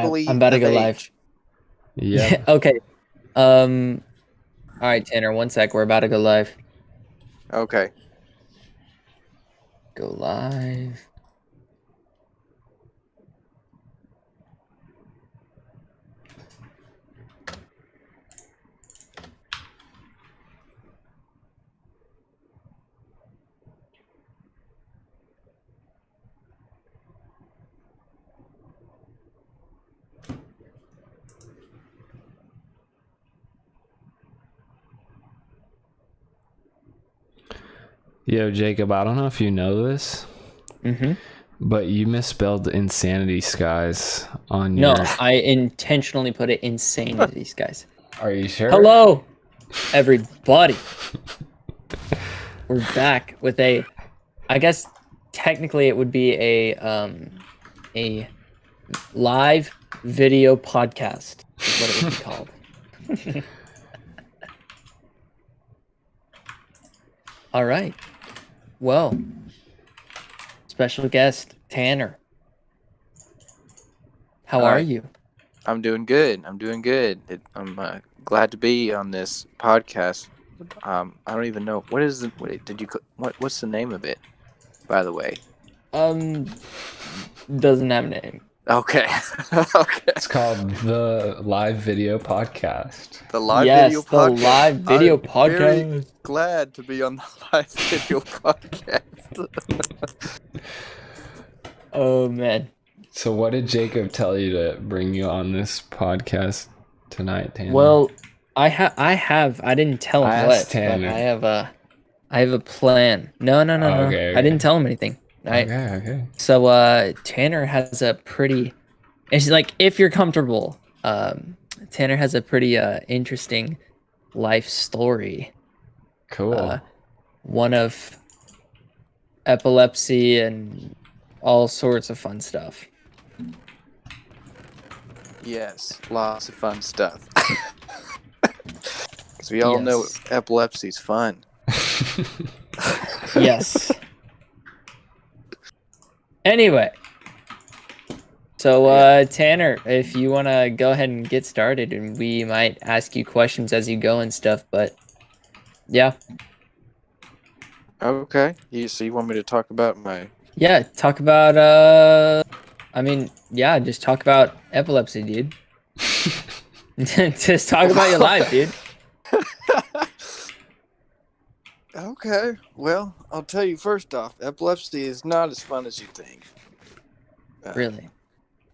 legally I'm about to of go live. age. Yeah. Okay. All right, Tanner. 1 sec. We're about to go live. Okay. Go live. Yo, Jacob, I don't know if you know this, but you misspelled insanity skies on No, your... I intentionally put it insanity, guys. Are you sure? Hello, everybody. We're back with I guess technically it would be a live video podcast is what it would be called. All right. Well, special guest Tanner. How are you? I'm doing good. I'm I'm glad to be on this podcast. I don't even know what's the name of it, by the way. Doesn't have a name. Okay. Okay. It's called the Live Video Podcast. The live video podcast. The live video I'm podcast. Very glad to be on the live video podcast. Oh man. So what did Jacob tell you to bring you on this podcast tonight, Tanner? Well, I didn't tell him what, Tanner. but I have a plan. No. Okay. I didn't tell him anything. Okay. So Tanner has a pretty, it's like, if you're comfortable, Tanner has a pretty interesting life story. Cool. One of epilepsy and all sorts of fun stuff. Yes, lots of fun stuff. Because we all know epilepsy's fun. Yes. Anyway, so Tanner, if you want to go ahead and get started, and we might ask you questions as you go and stuff, but yeah. Okay. So you want me to talk about my... Yeah, talk about, just talk about epilepsy, dude. Just talk about your life, dude. Okay. Well, I'll tell you first off, epilepsy is not as fun as you think. Really?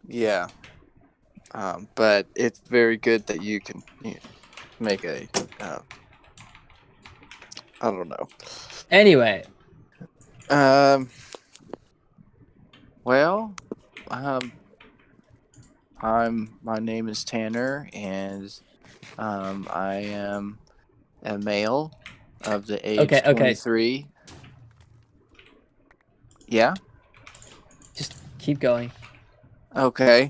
Yeah. But it's very good that you can make I don't know. Anyway. Well, my name is Tanner, and I am a male of the age 23. Yeah? Just keep going. Okay.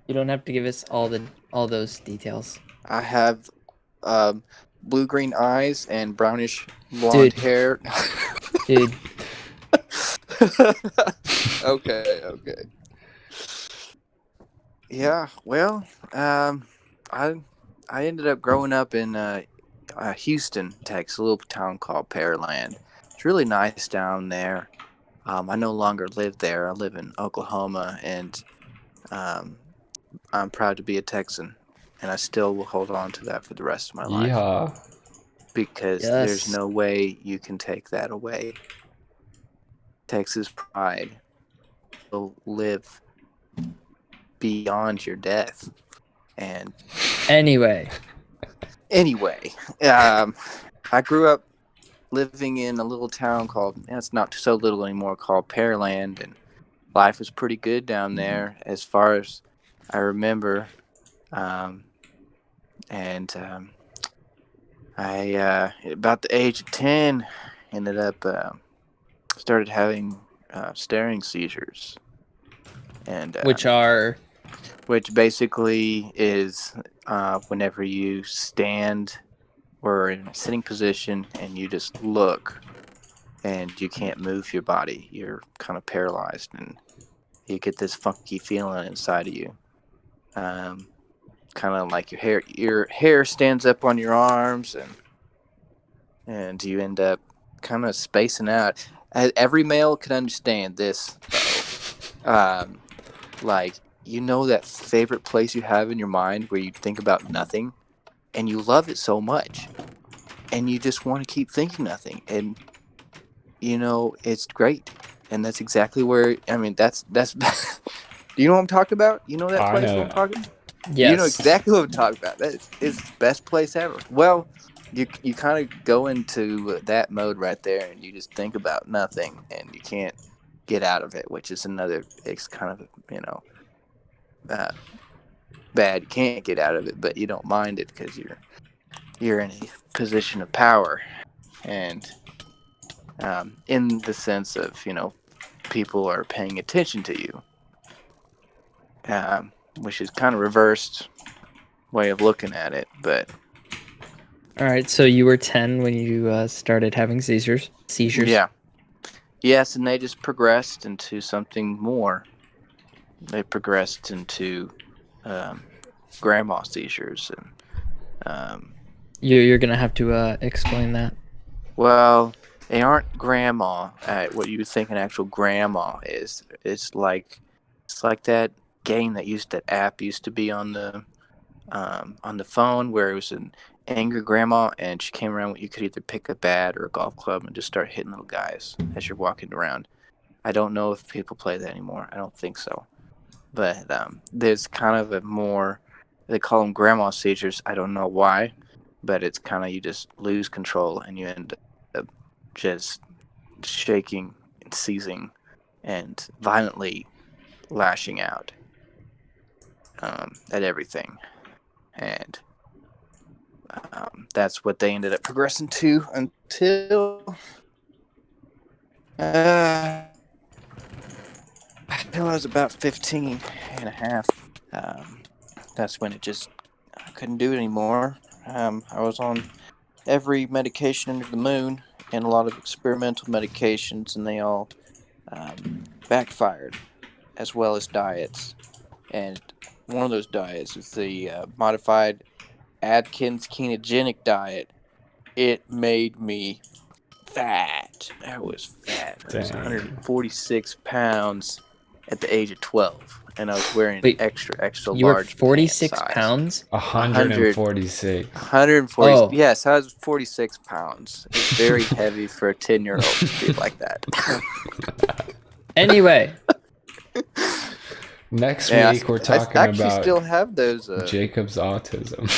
You don't have to give us all those details. I have blue-green eyes and brownish blonde hair. Dude. Okay. Yeah, well, I ended up growing up in Houston, Texas, a little town called Pearland. It's really nice down there. I no longer live there. I live in Oklahoma, and I'm proud to be a Texan, and I still will hold on to that for the rest of my life. Yeah. Because there's no way you can take that away. Texas pride will live beyond your death. And anyway, I grew up living in a little town it's not so little anymore, called Pearland, and life was pretty good down there as far as I remember. I about the age of 10 ended up started having staring seizures, and which basically is whenever you stand or in a sitting position and you just look and you can't move your body, you're kind of paralyzed, and you get this funky feeling inside of you. Kind of like your hair stands up on your arms, and you end up kind of spacing out. Every male can understand this, though. Like, that favorite place you have in your mind where you think about nothing, and you love it so much, and you just want to keep thinking nothing, and it's great. And that's exactly where, that's do you know what I'm talking about? You know that place I'm talking about? Yes. You know exactly what I'm talking about. It's the best place ever. Well, you kind of go into that mode right there, and you just think about nothing, and you can't get out of it, which is it's kind of, bad. You can't get out of it, but you don't mind it because you're in a position of power, and in the sense of, people are paying attention to you, which is kind of reversed way of looking at it. But all right, so you were 10 when you started having seizures. Yeah. Yes, and they just progressed into something more. They progressed into grandma seizures, and you're gonna have to explain that. Well, they aren't grandma at what you would think an actual grandma is. It's like that game that app used to be on the phone, where it was an angry grandma, and she came around. You could either pick a bat or a golf club and just start hitting little guys as you're walking around. I don't know if people play that anymore. I don't think so. But there's kind of a more, they call them grandma seizures. I don't know why, but it's kind of, you just lose control and you end up just shaking and seizing and violently lashing out at everything. And that's what they ended up progressing to until I was about 15 and a half. That's when I couldn't do it anymore. I was on every medication under the moon and a lot of experimental medications, and they all backfired, as well as diets. And one of those diets is the modified Atkins Ketogenic Diet. It made me fat. I was fat. I was 146 pounds at the age of 12, and I was wearing extra large. You were 46 pounds? 146. 140. Oh. Yes, I was 46 pounds. It's very heavy for a 10-year-old to be like that. Anyway. Next week, we're talking about. I still have those. Jacob's autism.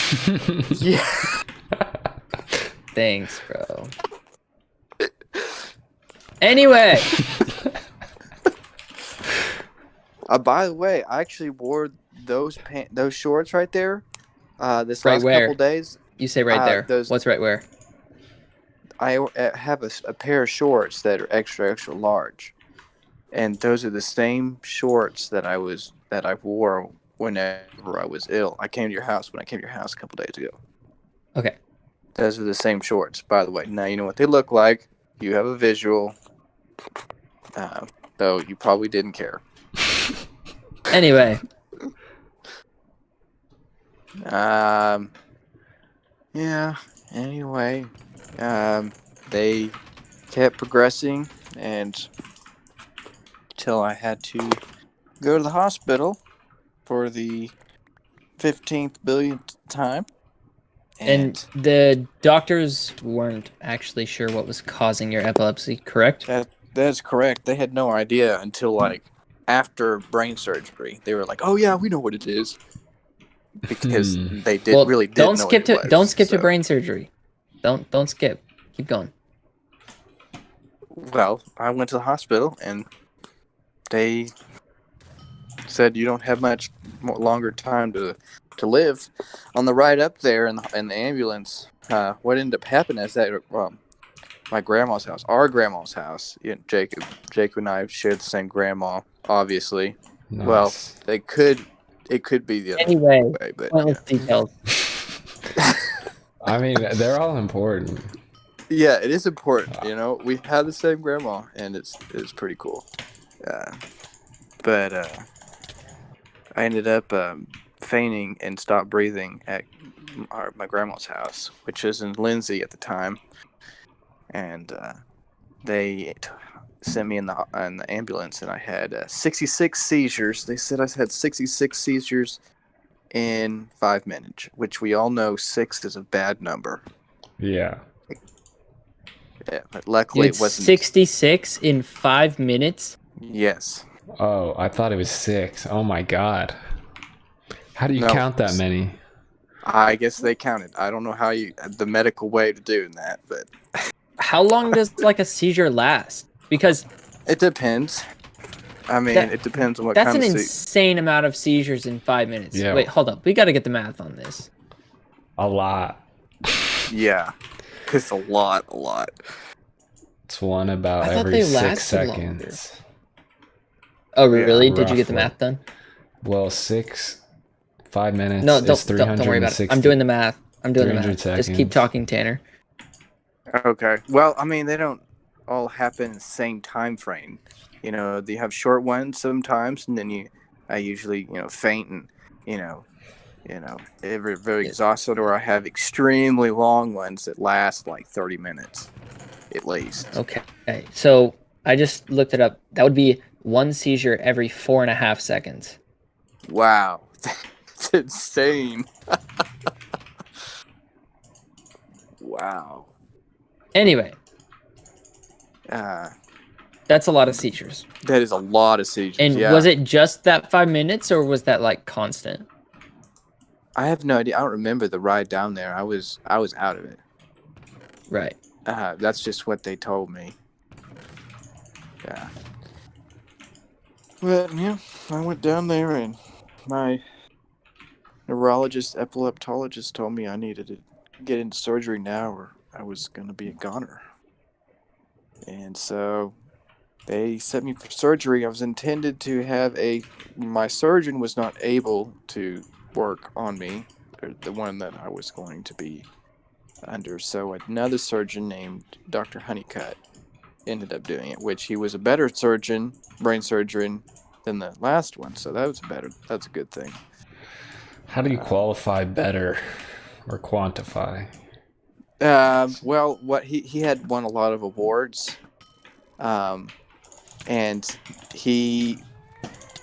Yeah. Thanks, bro. Anyway. By the way, I actually wore those shorts right there. This right last where? couple days. You say right there. What's right where? I have a pair of shorts that are extra large, and those are the same shorts that I wore whenever I was ill. I came to your house when I came to your house a couple days ago. Okay. Those are the same shorts, by the way. Now you know what they look like. You have a visual, though you probably didn't care. Anyway. Yeah. Anyway, they kept progressing, and until I had to go to the hospital for the 15th billionth time. And the doctors weren't actually sure what was causing your epilepsy, correct? That's correct. They had no idea until after brain surgery. They were like, "Oh yeah, we know what it is," because they really didn't know what it was. Don't skip to brain surgery. Don't skip. Keep going. Well, I went to the hospital and they said you don't have much longer time to live. On the ride up there in the ambulance, what ended up happening is that my grandma's house, our grandma's house, Jacob and I shared the same grandma, obviously. Nice. Well, it could be the other way, but details. I mean, they're all important. Yeah, it is important. We had the same grandma, and it's pretty cool. but I ended up fainting and stopped breathing at my grandma's house, which was in Lindsay at the time, and they sent me in the ambulance, and I had 66 seizures. They said I had 66 seizures in 5 minutes, which we all know 6 is a bad number. Yeah. Yeah, but luckily it wasn't 66 in 5 minutes. Yes. Oh, I thought it was 6. Oh my god. How do you count that many? I guess they counted. I don't know how the medical way to doing that, but how long does like a seizure last? Because it depends. I mean, it depends on what that's kind of an insane amount of seizures in 5 minutes. Yeah. Wait, hold up. We got to get the math on this. A lot. Yeah. It's a lot. It's one about every 6 seconds. Longer. Oh, really? Did you get the roughly. math done? Well, 5 minutes No, is 360. don't worry about it. I'm doing the math. Seconds. Just keep talking, Tanner. Okay. Well, I mean, they don't all happen in the same time frame. You know, they have short ones sometimes, and then I usually, faint and, very exhausted, or I have extremely long ones that last like 30 minutes at least. Okay. So I just looked it up. That would be one seizure every 4.5 seconds. Wow. That's insane. Wow. Anyway. That's a lot of seizures. That is a lot of seizures. And was it just that 5 minutes, or was that like constant? I have no idea. I don't remember the ride down there. I was out of it. Right. That's just what they told me. Yeah. But yeah, I went down there, and my epileptologist told me I needed to get into surgery now, or I was going to be a goner. And so they set me for surgery. I was intended to have my surgeon was not able to work on me, or the one that I was going to be under. So another surgeon named Dr. Honeycutt ended up doing it, which he was a better brain surgeon than the last one. So that's a good thing. How do you qualify better or quantify? Well, what he had won a lot of awards, and he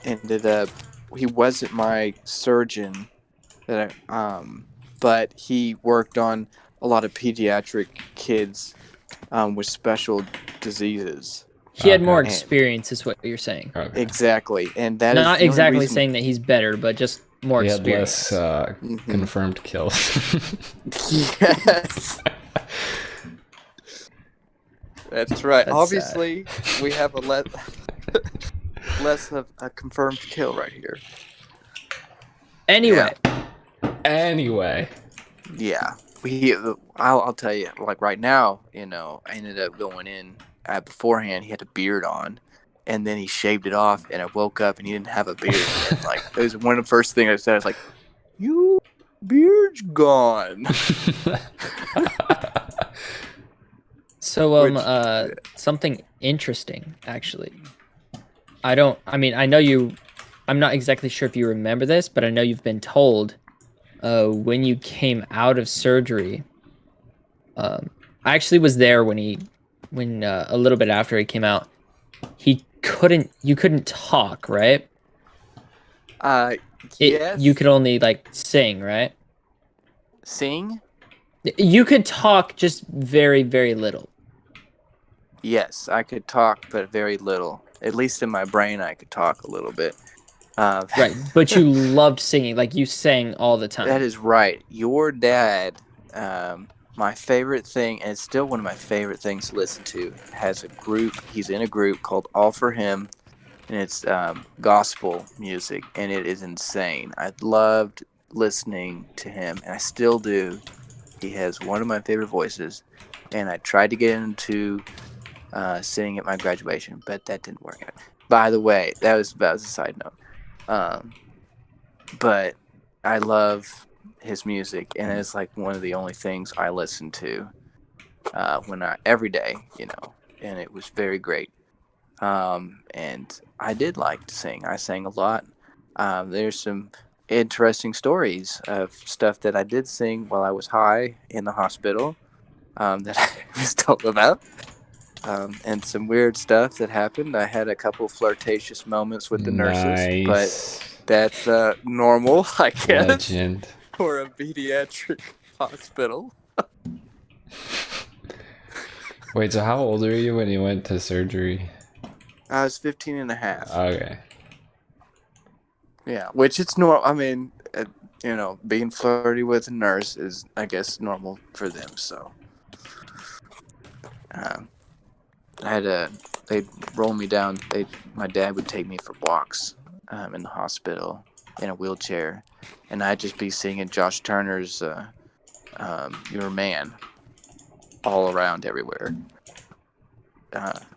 ended up, he wasn't my surgeon but he worked on a lot of pediatric kids with special diseases. He had more experience, is what you're saying. Okay. Exactly, and that not is exactly saying that he's better, but just more experience. He had less confirmed kills. Yes. That's right. That's obviously, we have a less of a confirmed kill right here. Anyway. Yeah. I'll tell you, like right now, I ended up going in beforehand. He had a beard on, and then he shaved it off, and I woke up and he didn't have a beard. And, like, it was one of the first things I said. I was like, "You beard's gone." So, something interesting, actually. I know you, I'm not exactly sure if you remember this, but I know you've been told, when you came out of surgery, I actually was there when a little bit after he came out, you couldn't talk, right? Yes. You could only like sing, right? Sing? You could talk, just very, very little. Yes, I could talk, but very little. At least in my brain, I could talk a little bit. Right, but you loved singing. Like, you sang all the time. That is right. Your dad, my favorite thing, and it's still one of my favorite things to listen to, has a group. He's in a group called All For Him, and it's gospel music, and it is insane. I loved listening to him, and I still do. He has one of my favorite voices, and I tried to get into singing at my graduation, but that didn't work out. By the way, that was a side note. But I love his music, and it's like one of the only things I listen to every day, and it was very great. And I did like to sing. I sang a lot. There's some interesting stories of stuff that I did sing while I was high in the hospital that I was told about. And some weird stuff that happened. I had a couple flirtatious moments with the nurses, but that's normal, I guess, Legend. for a pediatric hospital. Wait, so how old were you when you went to surgery? I was 15 and a half. Okay. Yeah, which it's normal. I mean, being flirty with a nurse is, I guess, normal for them. So, they'd roll me down. My dad would take me for walks in the hospital in a wheelchair, and I'd just be singing Josh Turner's "Your Man" all around everywhere.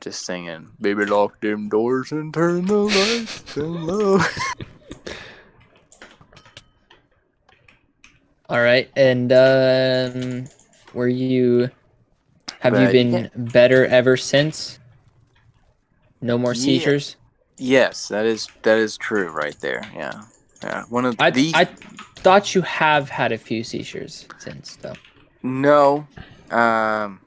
Just singing, "Baby, lock them doors and turn the lights down low." All right, and have you been better ever since? No more seizures? Yes, that is true right there. Yeah. I thought you have had a few seizures since, though. No. Well,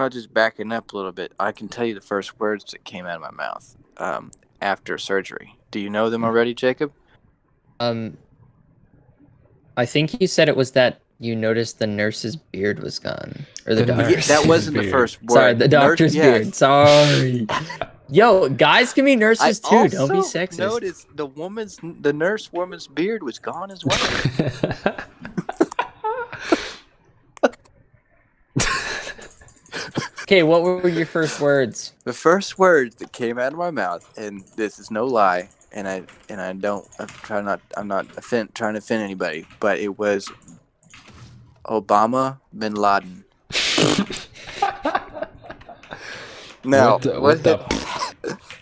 just backing up a little bit, I can tell you the first words that came out of my mouth after surgery. Do you know them already, Jacob? I think you said it was that you noticed the nurse's beard was gone. Or the doctor's that wasn't the first word. Sorry, the doctor's beard. Sorry. Yo, guys can be nurses too. Don't be sexist. I noticed the nurse woman's beard was gone as well. Okay, what were your first words? The first words that came out of my mouth, and this is no lie, and I'm not trying to offend anybody, but it was Obama bin Laden. Now,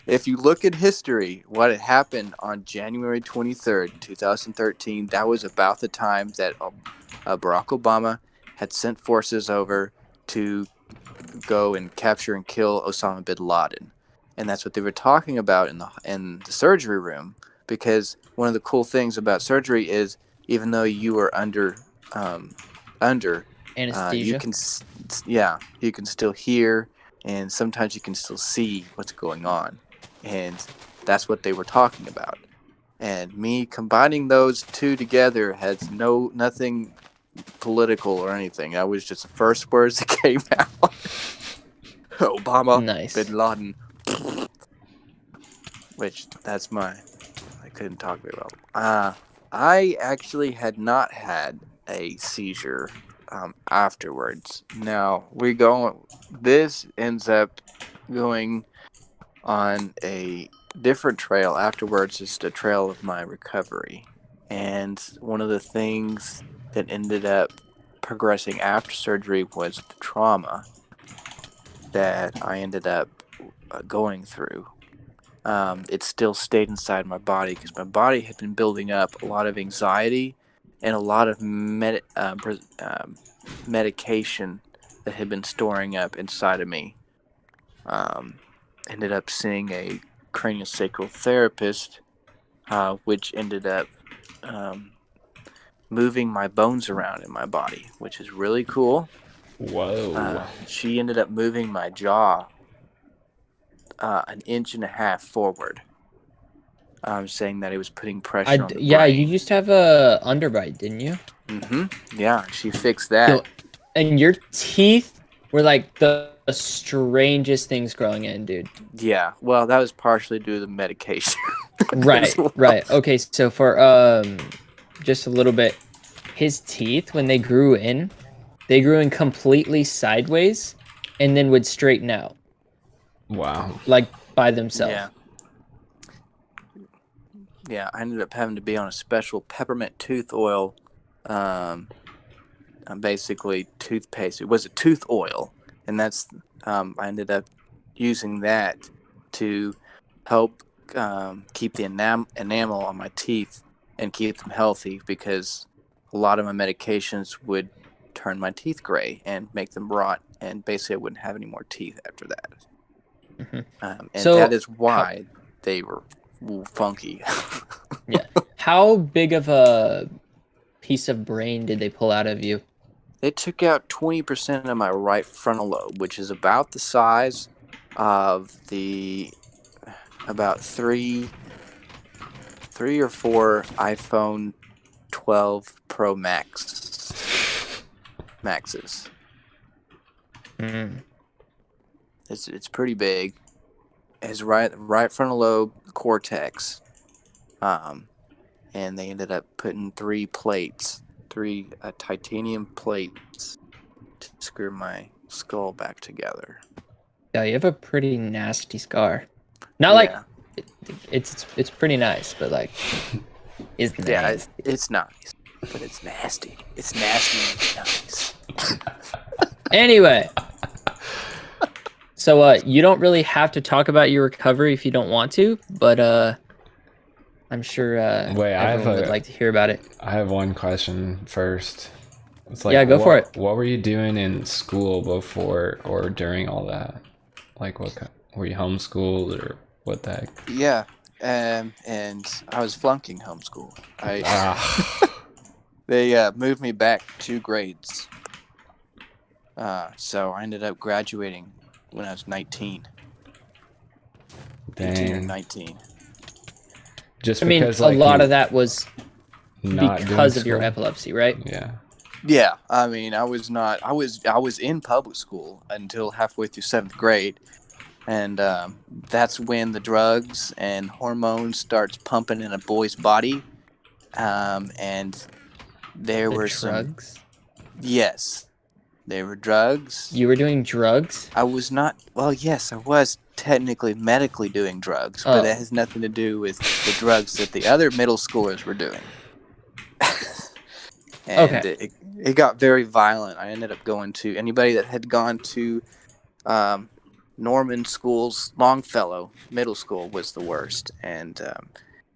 if you look at history, what had happened on January 23rd, 2013, that was about the time that Barack Obama had sent forces over to go and capture and kill Osama bin Laden. And that's what they were talking about in the surgery room, because one of the cool things about surgery is even though you are under anesthesia, you can still hear, and sometimes you can still see what's going on. And that's what they were talking about. And me combining those two together has nothing political or anything. That was just the first words that came out. Obama bin Laden. Which I couldn't talk very well. I actually had not had a seizure afterwards. Now this ends up going on a different trail afterwards. It's the trail of my recovery. And one of the things that ended up progressing after surgery was the trauma that I ended up going through. It still stayed inside my body because my body had been building up a lot of anxiety and a lot of medication that had been storing up inside of me. Ended up seeing a craniosacral therapist, which ended up moving my bones around in my body, which is really cool. Whoa. She ended up moving my jaw 1.5 inches forward. Saying that it was putting pressure on the brain. You used to have a underbite, didn't you? Mm-hmm. Yeah, she fixed that. And your teeth were like the strangest things growing in, dude. Yeah, well, that was partially due to the medication. Right. Okay, so for just a little bit, his teeth, when they grew in completely sideways and then would straighten out. Wow. Like by themselves. Yeah, I ended up having to be on a special peppermint tooth oil, basically toothpaste. It was a tooth oil, and that's I ended up using that to help keep the enamel on my teeth and keep them healthy, because a lot of my medications would turn my teeth gray and make them rot, and basically I wouldn't have any more teeth after that. And that is why they were funky. Yeah. How big of a piece of brain did they pull out of you? They took out 20% of my right frontal lobe, which is about the size of about three or four iPhone 12 Pro Maxes. It's pretty big. His right frontal lobe cortex, and they ended up putting three titanium plates to screw my skull back together. Yeah, you have a pretty nasty scar. Not like it's pretty nice, but like it's nasty. Yeah, it's nice, but it's nasty. It's nasty and nice. Anyway, so you don't really have to talk about your recovery if you don't want to, but I'm sure everyone would like to hear about it. I have one question first. It's like, yeah, go for it. What were you doing in school before or during all that? Like, were you homeschooled or what the heck? Yeah, and I was flunking homeschool. They moved me back 2 grades. So I ended up graduating when I was 19. Dang. 18 or 19. Just I mean, because, a lot of that was because of your school? epilepsy, right? Yeah. Yeah, I mean, I was in public school until halfway through 7th grade, and that's when the drugs and hormones starts pumping in a boy's body, and there were drugs. Yes, there were drugs. You were doing drugs? I was not. Well, yes, I was technically medically doing drugs, but that has nothing to do with the drugs that the other middle schoolers were doing. And it got very violent. I ended up going to anybody that had gone to Norman School's Longfellow Middle School was the worst, and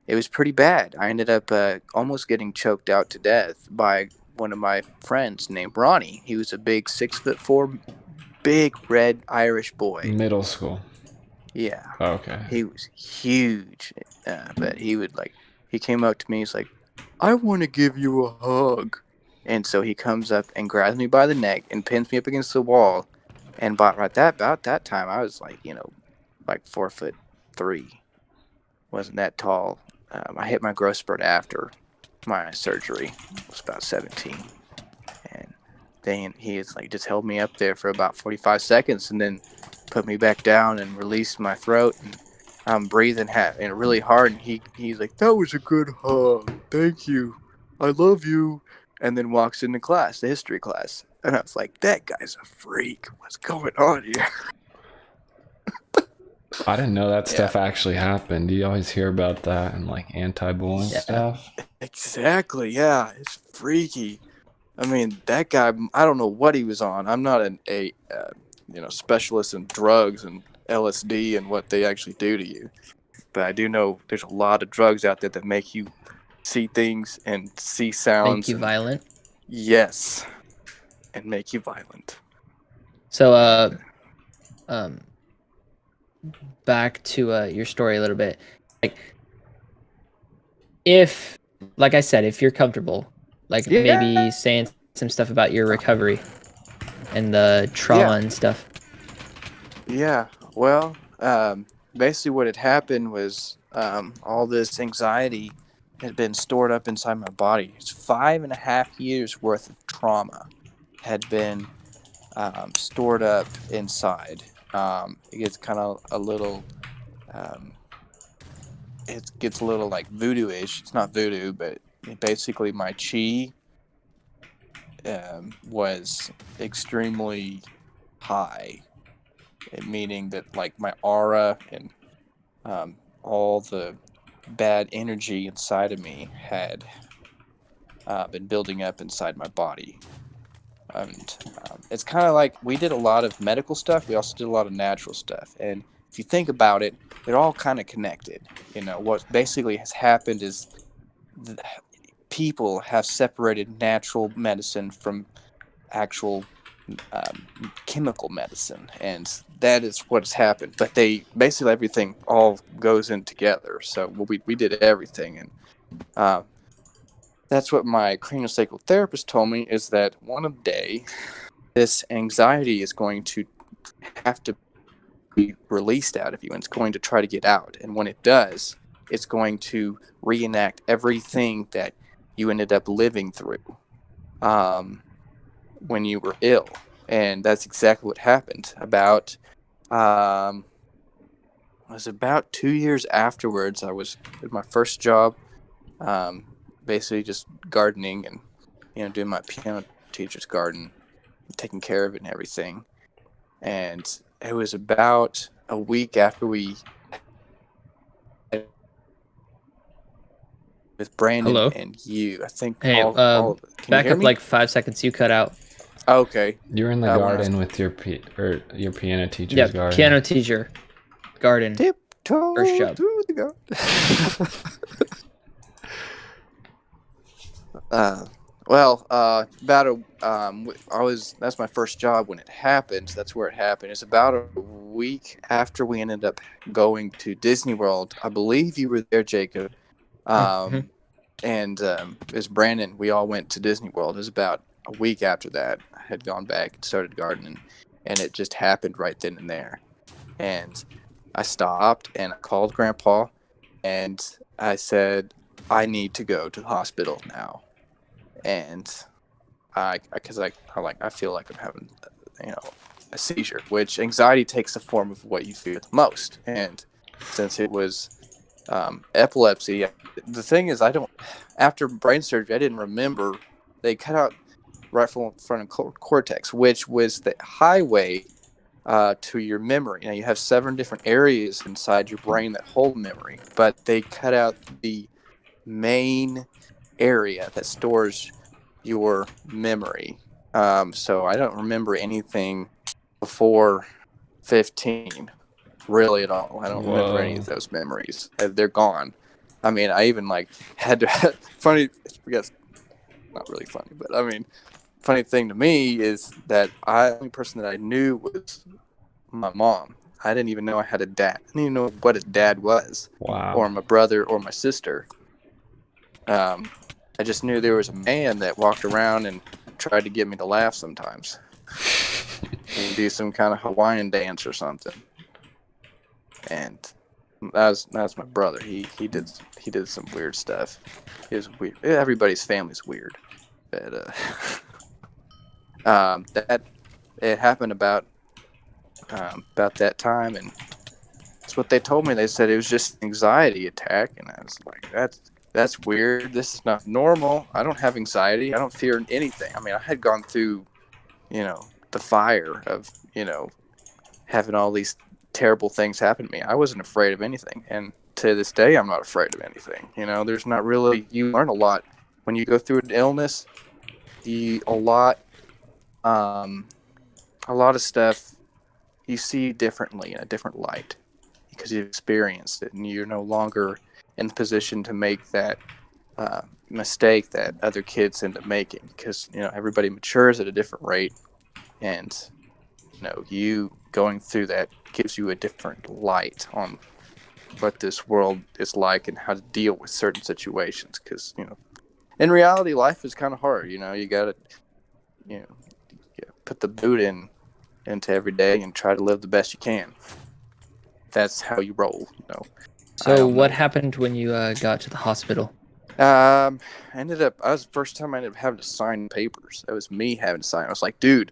it was pretty bad. I ended up almost getting choked out to death by one of my friends named Ronnie. He was a big 6'4", big red Irish boy. Middle school. Yeah. Oh, okay. He was huge, but he came up to me. He's like, "I want to give you a hug." And so he comes up and grabs me by the neck and pins me up against the wall. And about that time, I was like 4'3". Wasn't that tall. I hit my growth spurt after my surgery. I was about 17. And then he just held me up there for about 45 seconds and then put me back down and released my throat. And I'm breathing really hard. And he's like, "That was a good hug. Thank you. I love you." And then walks into class, the history class. And I was like, "That guy's a freak. What's going on here?" I didn't know that stuff actually happened. You always hear about that and like anti-bullying stuff. Exactly, yeah. It's freaky. I mean, that guy, I don't know what he was on. I'm not a specialist in drugs and LSD and what they actually do to you. But I do know there's a lot of drugs out there that make you see things and see sounds. Make you violent? Yes. And make you violent. So, back to your story a little bit. Like I said, if you're comfortable, maybe saying some stuff about your recovery and the trauma and stuff. Yeah. Well, basically what had happened was all this anxiety had been stored up inside my body. It's 5.5 years worth of trauma had been stored up inside. It gets kind of a little, it gets a little like voodoo-ish. It's not voodoo, but basically my chi was extremely high, meaning that like my aura and all the bad energy inside of me had been building up inside my body. And it's kind of like we did a lot of medical stuff. We also did a lot of natural stuff. And if you think about it, they're all kind of connected. What basically has happened is people have separated natural medicine from actual chemical medicine, and that is what's happened. But they basically everything all goes in together. So we did everything, and that's what my craniosacral therapist told me, is that one day this anxiety is going to have to be released out of you, and it's going to try to get out. And when it does, it's going to reenact everything that you ended up living through when you were ill. And that's exactly what happened. It was about 2 years afterwards. I was at my first job, basically just gardening and doing my piano teacher's garden, taking care of it and everything. And it was about a week after with Brandon Hello? and you. I think Hey, all of it. Can back you hear up me? like 5 seconds. You cut out. Okay. You're in the garden with your piano teacher's garden. Piano teacher, garden. Tiptoe First job. through the garden. That's my first job when it happened. That's where it happened. It's about a week after we ended up going to Disney World. I believe you were there, Jacob. And as Brandon, we all went to Disney World. It was about a week after that. I had gone back and started gardening, and it just happened right then and there. And I stopped and I called Grandpa, and I said, I need to go to the hospital now. And I feel like I'm having, a seizure, which anxiety takes the form of what you feel the most. And since it was epilepsy, the thing is, after brain surgery, I didn't remember. They cut out right from front of cortex, which was the highway to your memory. Now you have 7 different areas inside your brain that hold memory, but they cut out the main area that stores your memory. So I don't remember anything before 15 really at all. I don't remember any of those memories. They're gone. I mean, I even had to funny, I guess not really funny, but I mean, funny thing to me is that the only person that I knew was my mom. I didn't even know I had a dad. I didn't even know what a dad was. Wow. Or my brother or my sister. I just knew there was a man that walked around and tried to get me to laugh sometimes. And do some kind of Hawaiian dance or something. And that was my brother. He did some weird stuff. He was weird. Everybody's family's weird. But that it happened about that time, and that's what they told me. They said it was just an anxiety attack, and I was like, that's weird. This is not normal. I don't have anxiety. I don't fear anything. I mean, I had gone through, the fire of, having all these terrible things happen to me. I wasn't afraid of anything, and to this day, I'm not afraid of anything. There's not really. You learn a lot when you go through an illness. A lot of stuff you see differently in a different light because you've experienced it, and you're no longer in the position to make that mistake that other kids end up making, because everybody matures at a different rate, and you going through that gives you a different light on what this world is like and how to deal with certain situations, because in reality life is kind of hard. You gotta put the boot into every day and try to live the best you can. That's how you roll. So what happened when you got to the hospital? I was the first time I ended up having to sign papers. That was me having to sign. I was like, dude,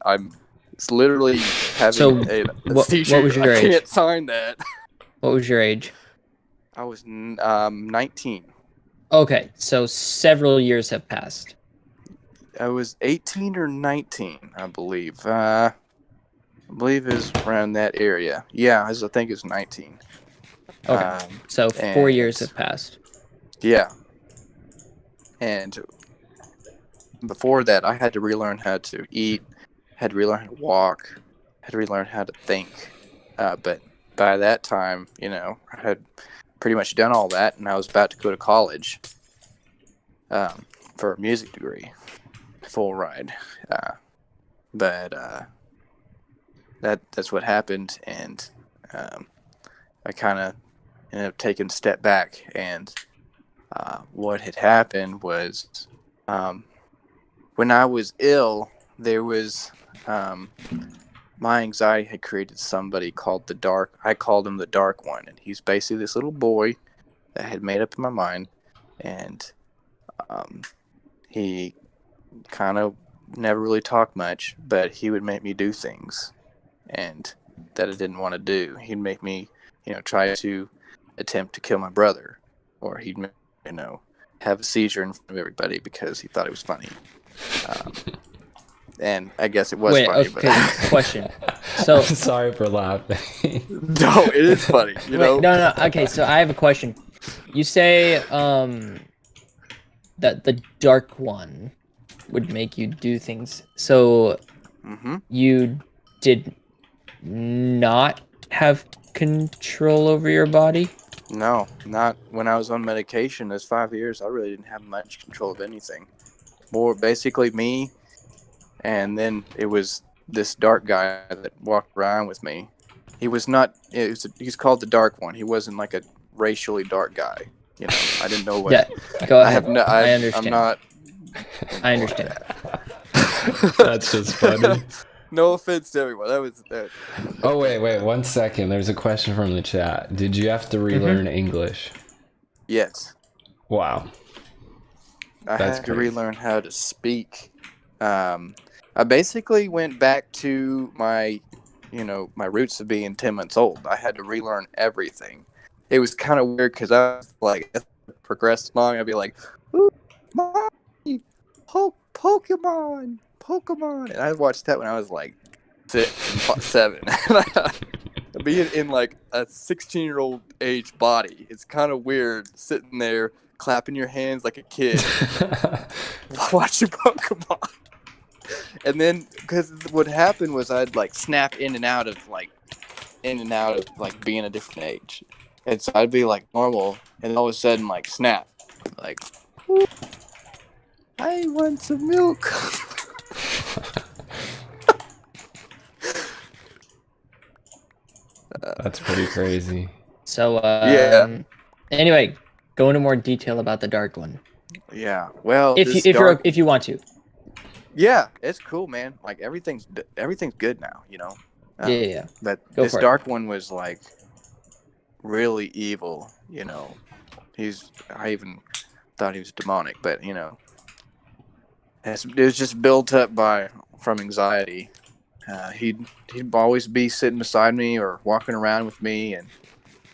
it's literally having a seizure. What was your age? I can't sign that. What was your age? I was 19. Okay, so several years have passed. I was 18 or 19, I believe. I believe it was around that area. Yeah, I think it was 19. Okay, so 4 years have passed. Yeah. And before that, I had to relearn how to eat, had to relearn how to walk, had to relearn how to think. But by that time, I had pretty much done all that, and I was about to go to college for a music degree, full ride. but that's what happened, and I kind of ended up taking a step back, and what had happened was when I was ill, there was my anxiety had created somebody called the Dark. I called him the Dark One, and he's basically this little boy that I had made up in my mind, and he kind of never really talked much, but he would make me do things and that I didn't want to do. He'd make me, try to attempt to kill my brother, or he'd, have a seizure in front of everybody because he thought it was funny. And I guess it was funny. Okay, but... question. So I'm sorry for laughing. No, it is funny. No. Okay, so I have a question. You say that the Dark One would make you do things. So you did not have control over your body? No, not when I was on medication. Those 5 years, I really didn't have much control of anything. More basically me, and then it was this dark guy that walked around with me. He was not. He's called the Dark One. He wasn't like a racially dark guy. I didn't know what. Yeah, go ahead. I understand. I'm not. I understand. That's just funny. No offense to everyone. That was that. Oh wait, 1 second. There's a question from the chat. Did you have to relearn English? Yes. Wow. I had to relearn how to speak. I basically went back to my roots of being 10 months old. I had to relearn everything. It was kind of weird because I was like, as I progressed along, I'd be like, "Ooh, mommy, Pokemon. And I watched that when I was like 6 and 7. Being in like a 16-year-old age body, it's kind of weird sitting there clapping your hands like a kid watching Pokemon. And then because what happened was I'd like snap in and out of being a different age, and so I'd be like normal, and all of a sudden like snap, like I want some milk. That's pretty crazy. So yeah. Anyway, go into more detail about the Dark One. Yeah. Well, if you want to. Yeah, it's cool, man. Like everything's good now, Yeah. But this Dark One was like really evil, I even thought he was demonic, but it was just built up from anxiety. He'd always be sitting beside me or walking around with me, and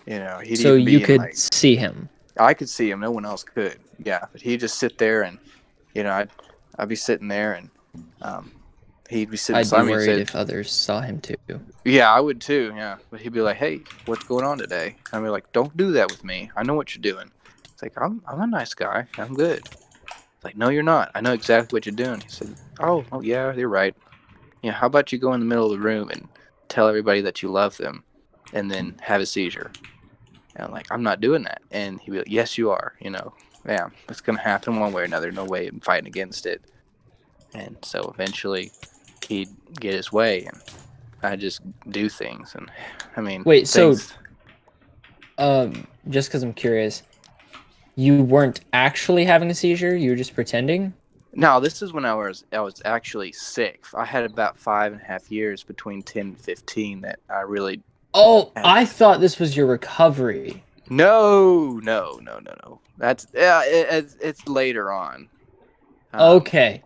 he'd so even be you could see him. I could see him. No one else could. Yeah, but he'd just sit there, and I'd be sitting there, and he'd be sitting beside me. I'd be worried if others saw him too. Yeah, I would too. Yeah, but he'd be like, "Hey, what's going on today?" I'd be like, "Don't do that with me. I know what you're doing." It's like, I'm a nice guy. I'm good. It's like, no, you're not. I know exactly what you're doing. He said, "Oh yeah, you're right. Yeah, how about you go in the middle of the room and tell everybody that you love them, and then have a seizure?" And I'm like, "I'm not doing that." And he'd be like, "Yes, you are. Yeah, it's gonna happen one way or another. No way I'm fighting against it." And so eventually, he'd get his way, and I just do things. And I mean, wait, so just because I'm curious, you weren't actually having a seizure? You were just pretending? No, this is when I was actually sick. I had about 5.5 years between 10 and 15 that I really. Oh, I thought this was your recovery. No. That's it's later on. Okay.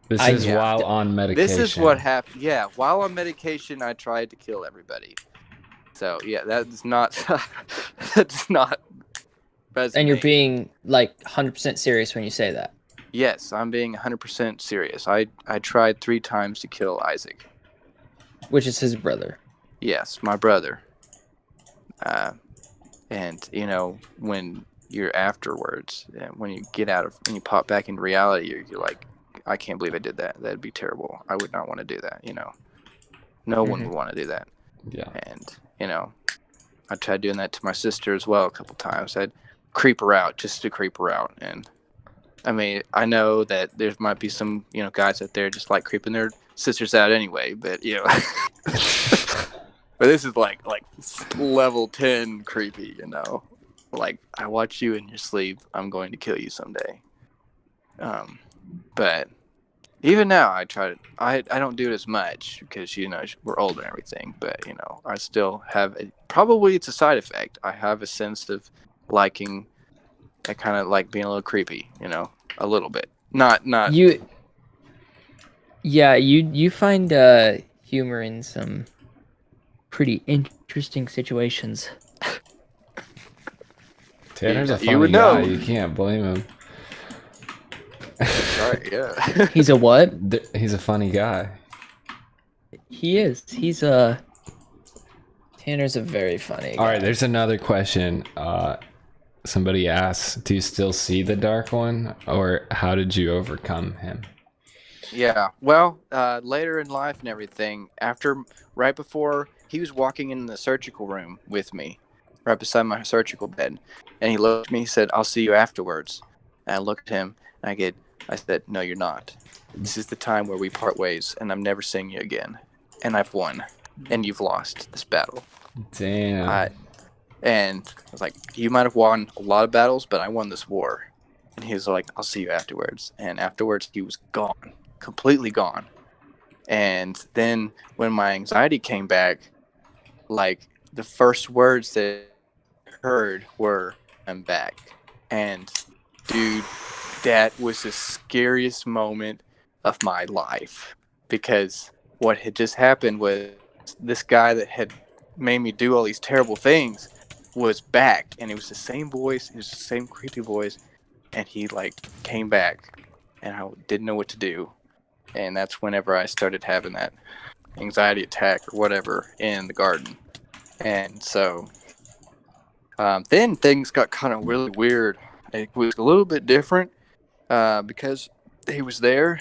This is while on medication. This is what happened. Yeah, while on medication, I tried to kill everybody. So yeah, that's not. That's not. Resonate. And you're being like 100% serious when you say that. Yes, I'm being 100% serious. I tried 3 times to kill Isaac. Which is his brother. Yes, my brother. And when you're afterwards, when you pop back into reality, you're like, I can't believe I did that. That'd be terrible. I would not want to do that. No one would want to do that. Yeah. And I tried doing that to my sister as well a couple times. I'd creep her out just to creep her out, and I mean, I know that there might be some, guys out there just like creeping their sisters out anyway, but but this is like level 10 creepy, Like, I watch you in your sleep, I'm going to kill you someday. But even now, I don't do it as much because, we're older and everything, but, I still have probably it's a side effect. I have a sense of liking, I kind of like being a little creepy, a little bit. Not you. Yeah, you find humor in some pretty interesting situations. Tanner's a funny guy. You can't blame him. Right, yeah. He's a what? He's a funny guy. He is. Tanner's a very funny guy. All right, there's another question. Somebody asks, do you still see the dark one, or how did you overcome him? Yeah, well, later in life and everything, right before, he was walking in the surgical room with me, right beside my surgical bed, and he looked at me, he said, "I'll see you afterwards." And I looked at him, and I said, "No, you're not. This is the time where we part ways, and I'm never seeing you again. And I've won, and you've lost this battle." Damn. And I was like, "You might have won a lot of battles, but I won this war." And he was like, "I'll see you afterwards." And afterwards, he was gone. Completely gone. And then when my anxiety came back, like, the first words that I heard were, "I'm back." And dude, that was the scariest moment of my life, because what had just happened was this guy that had made me do all these terrible things was back, and it was the same voice, it was the same creepy voice, and he came back, and I didn't know what to do. And that's whenever I started having that anxiety attack or whatever in the garden. And so then things got kind of really weird. It was a little bit different because he was there,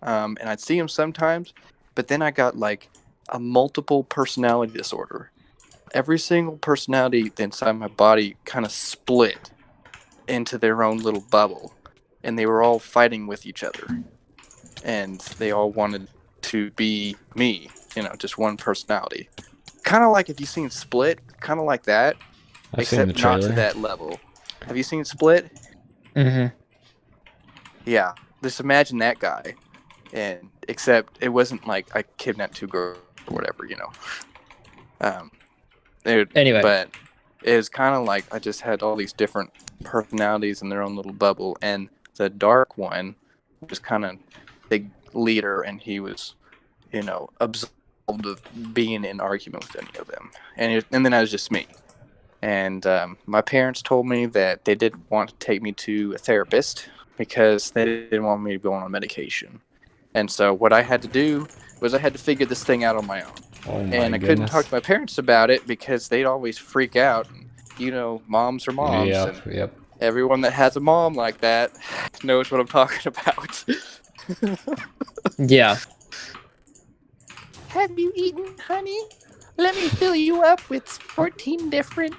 and I'd see him sometimes. But then I got a multiple personality disorder. Every single personality inside my body kind of split into their own little bubble. And they were all fighting with each other. And they all wanted to be me, just one personality. Kind of like if you've seen Split, kind of like that, except not to that level. Have you seen Split? Mm-hmm. Yeah, just imagine that guy, and except it wasn't like I kidnapped two girls or whatever, Anyway, but it was kind of like I just had all these different personalities in their own little bubble, and the dark one was kind of the leader, and he was, absolved of being in argument with any of them, and then I was just me. And my parents told me that they didn't want to take me to a therapist because they didn't want me to go on medication. And so what I had to do was I had to figure this thing out on my own. And I couldn't talk to my parents about it because they'd always freak out. Moms are moms. Yep. Everyone that has a mom like that knows what I'm talking about. Yeah. Have you eaten honey? Let me fill you up with 14 different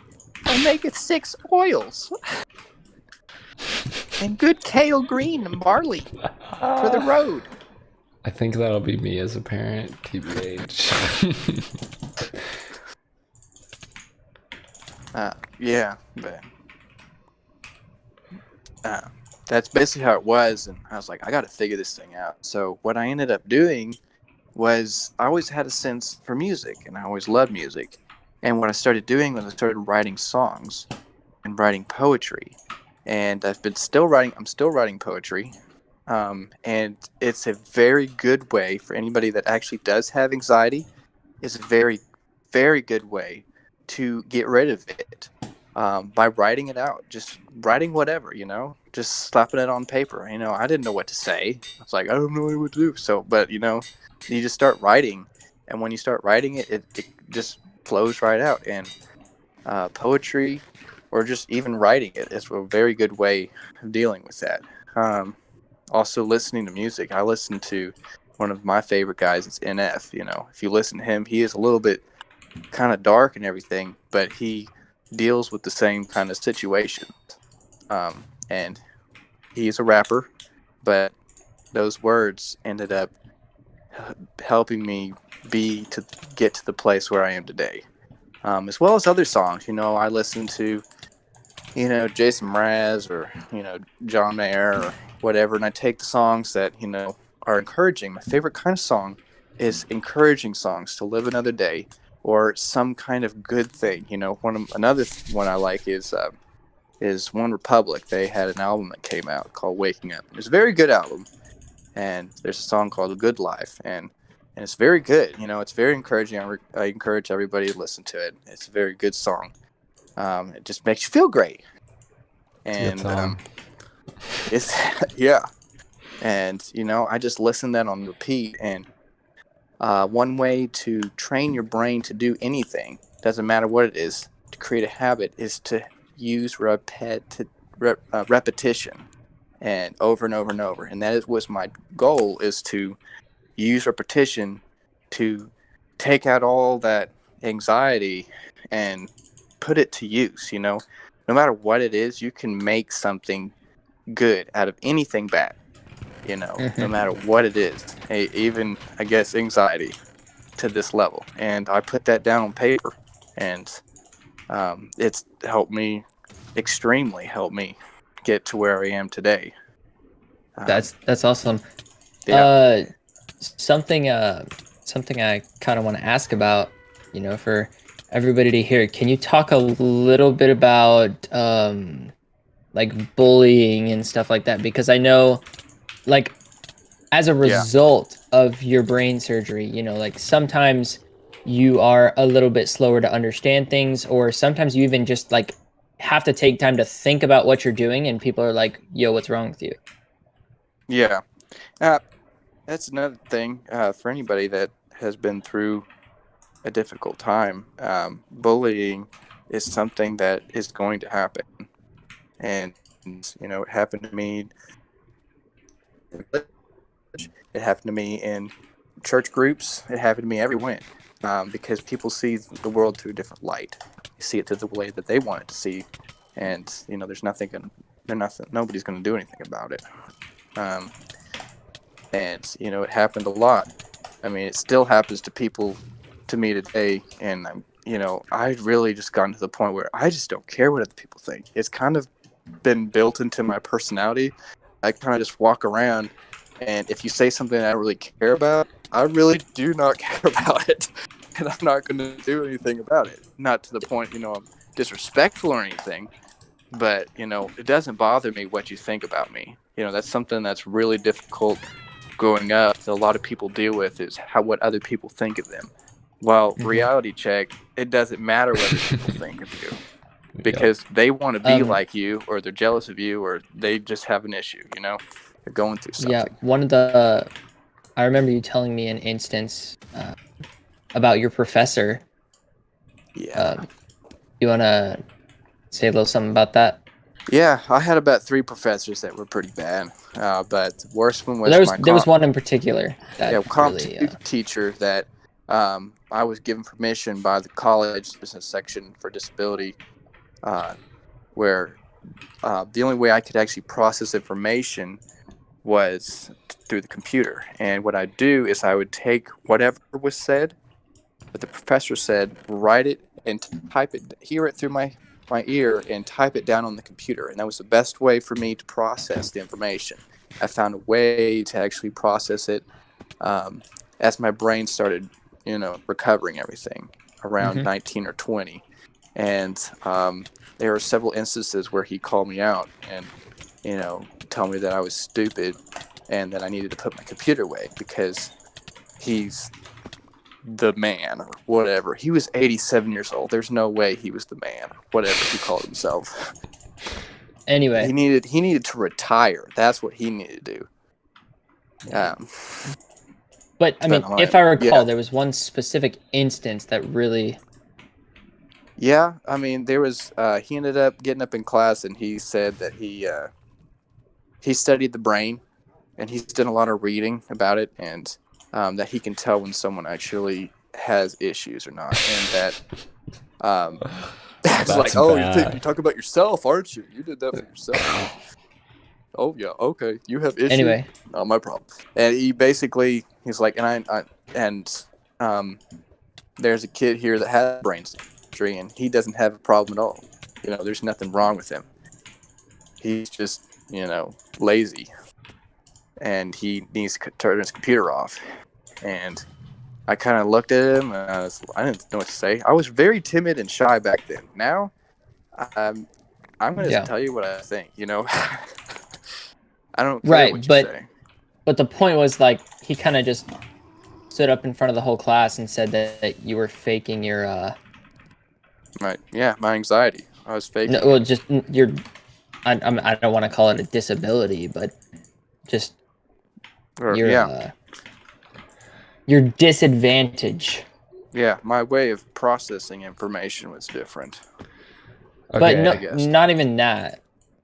omega-6 oils. And good kale green and barley for the road. I think that'll be me as a parent, TBH. Yeah, but that's basically how it was, and I was like, I got to figure this thing out. So what I ended up doing was I always had a sense for music, and I always loved music. And what I started doing was I started writing songs and writing poetry. And I'm still writing poetry. And it's a very good way for anybody that actually does have anxiety. It's a very, very good way to get rid of it by writing it out. Just writing whatever, just slapping it on paper. I didn't know what to say. I was like, I don't know what to do. So, but, you just start writing. And when you start writing it, it just flows right out. And poetry, or just even writing it, is a very good way of dealing with that. Also, listening to music. I listen to one of my favorite guys. It's NF. If you listen to him, he is a little bit kind of dark and everything, but he deals with the same kind of situations. And he's a rapper, but those words ended up helping me get to the place where I am today. As well as other songs. I listen to, Jason Mraz or, John Mayer or whatever, and I take the songs that, are encouraging. My favorite kind of song is encouraging songs to live another day or some kind of good thing. Another one I like is One Republic. They had an album that came out called Waking Up. It's a very good album, and there's a song called Good Life, and it's very good. It's very encouraging. I encourage everybody to listen to it. It's a very good song. It just makes you feel great. And it's yeah. And I just listen that on repeat. And one way to train your brain to do anything, doesn't matter what it is, to create a habit, is to use repetition, and over and over and over. And that was my goal, is to use repetition to take out all that anxiety and put it to use. No matter what it is, you can make something good out of anything bad, no matter what it is. Even, I guess, anxiety to this level. And I put that down on paper, and it's extremely helped me get to where I am today. That's awesome. Yeah. Something I kind of want to ask about, for everybody to hear. Can you talk a little bit about like bullying and stuff like that? Because I know, like, as a result of your brain surgery, like sometimes you are a little bit slower to understand things, or sometimes you even just like have to take time to think about what you're doing, and people are like, yo, what's wrong with you? Yeah. That's another thing for anybody that has been through a difficult time. Bullying is something that is going to happen. And, it happened to me. It happened to me in church groups. It happened to me everywhere. Because people see the world through a different light. You see it through the way that they want it to see. And, nobody's going to do anything about it. And, it happened a lot. I mean, it still happens to me today. And, I've really just gotten to the point where I just don't care what other people think. It's kind of been built into my personality. I kind of just walk around, and if you say something I don't really care about, I really do not care about it. And I'm not going to do anything about it. Not to the point, I'm disrespectful or anything. But, it doesn't bother me what you think about me. That's something that's really difficult growing up that a lot of people deal with, is what other people think of them. Well, reality check, it doesn't matter what other people think of you, because they want to be like you, or they're jealous of you, or they just have an issue, they're going through something. Yeah, I remember you telling me an instance about your professor. Yeah. You want to say a little something about that? Yeah, I had about 3 professors that were pretty bad, but the worst one was there was one in particular. Teacher that I was given permission by the college. There's a section for disability where the only way I could actually process information was through the computer. And what I'd do is I would take whatever was said, what the professor said, write it and type it, hear it through my ear, and type it down on the computer. And that was the best way for me to process the information. I found a way to actually process it as my brain started, recovering everything around 19 or 20. And there were several instances where he called me out and, tell me that I was stupid and that I needed to put my computer away because he's the man or whatever. He was 87 years old. There's no way he was the man, whatever he called himself. Anyway, he needed to retire. That's what he needed to do. But I mean, if I recall, there was one specific instance that really. Yeah, I mean, there was. He ended up getting up in class, and he said that he studied the brain, and he's done a lot of reading about it, and that he can tell when someone actually has issues or not, and that it's like, oh, you talk about yourself, aren't you? You did that for yourself. oh yeah, okay, you have issues. Anyway, not my problem. And he's like, there's a kid here that has brain surgery, and he doesn't have a problem at all. There's nothing wrong with him. He's just, lazy, and he needs to turn his computer off. And I kind of looked at him, and I didn't know what to say. I was very timid and shy back then. Now, I'm going to tell you what I think. I don't care what you say. But the point was, like, he kind of just stood up in front of the whole class and said that you were faking your my anxiety. I was faking. No, well, just your. I don't want to call it a disability, but just your disadvantage. Yeah, my way of processing information was different. Okay, but not even that.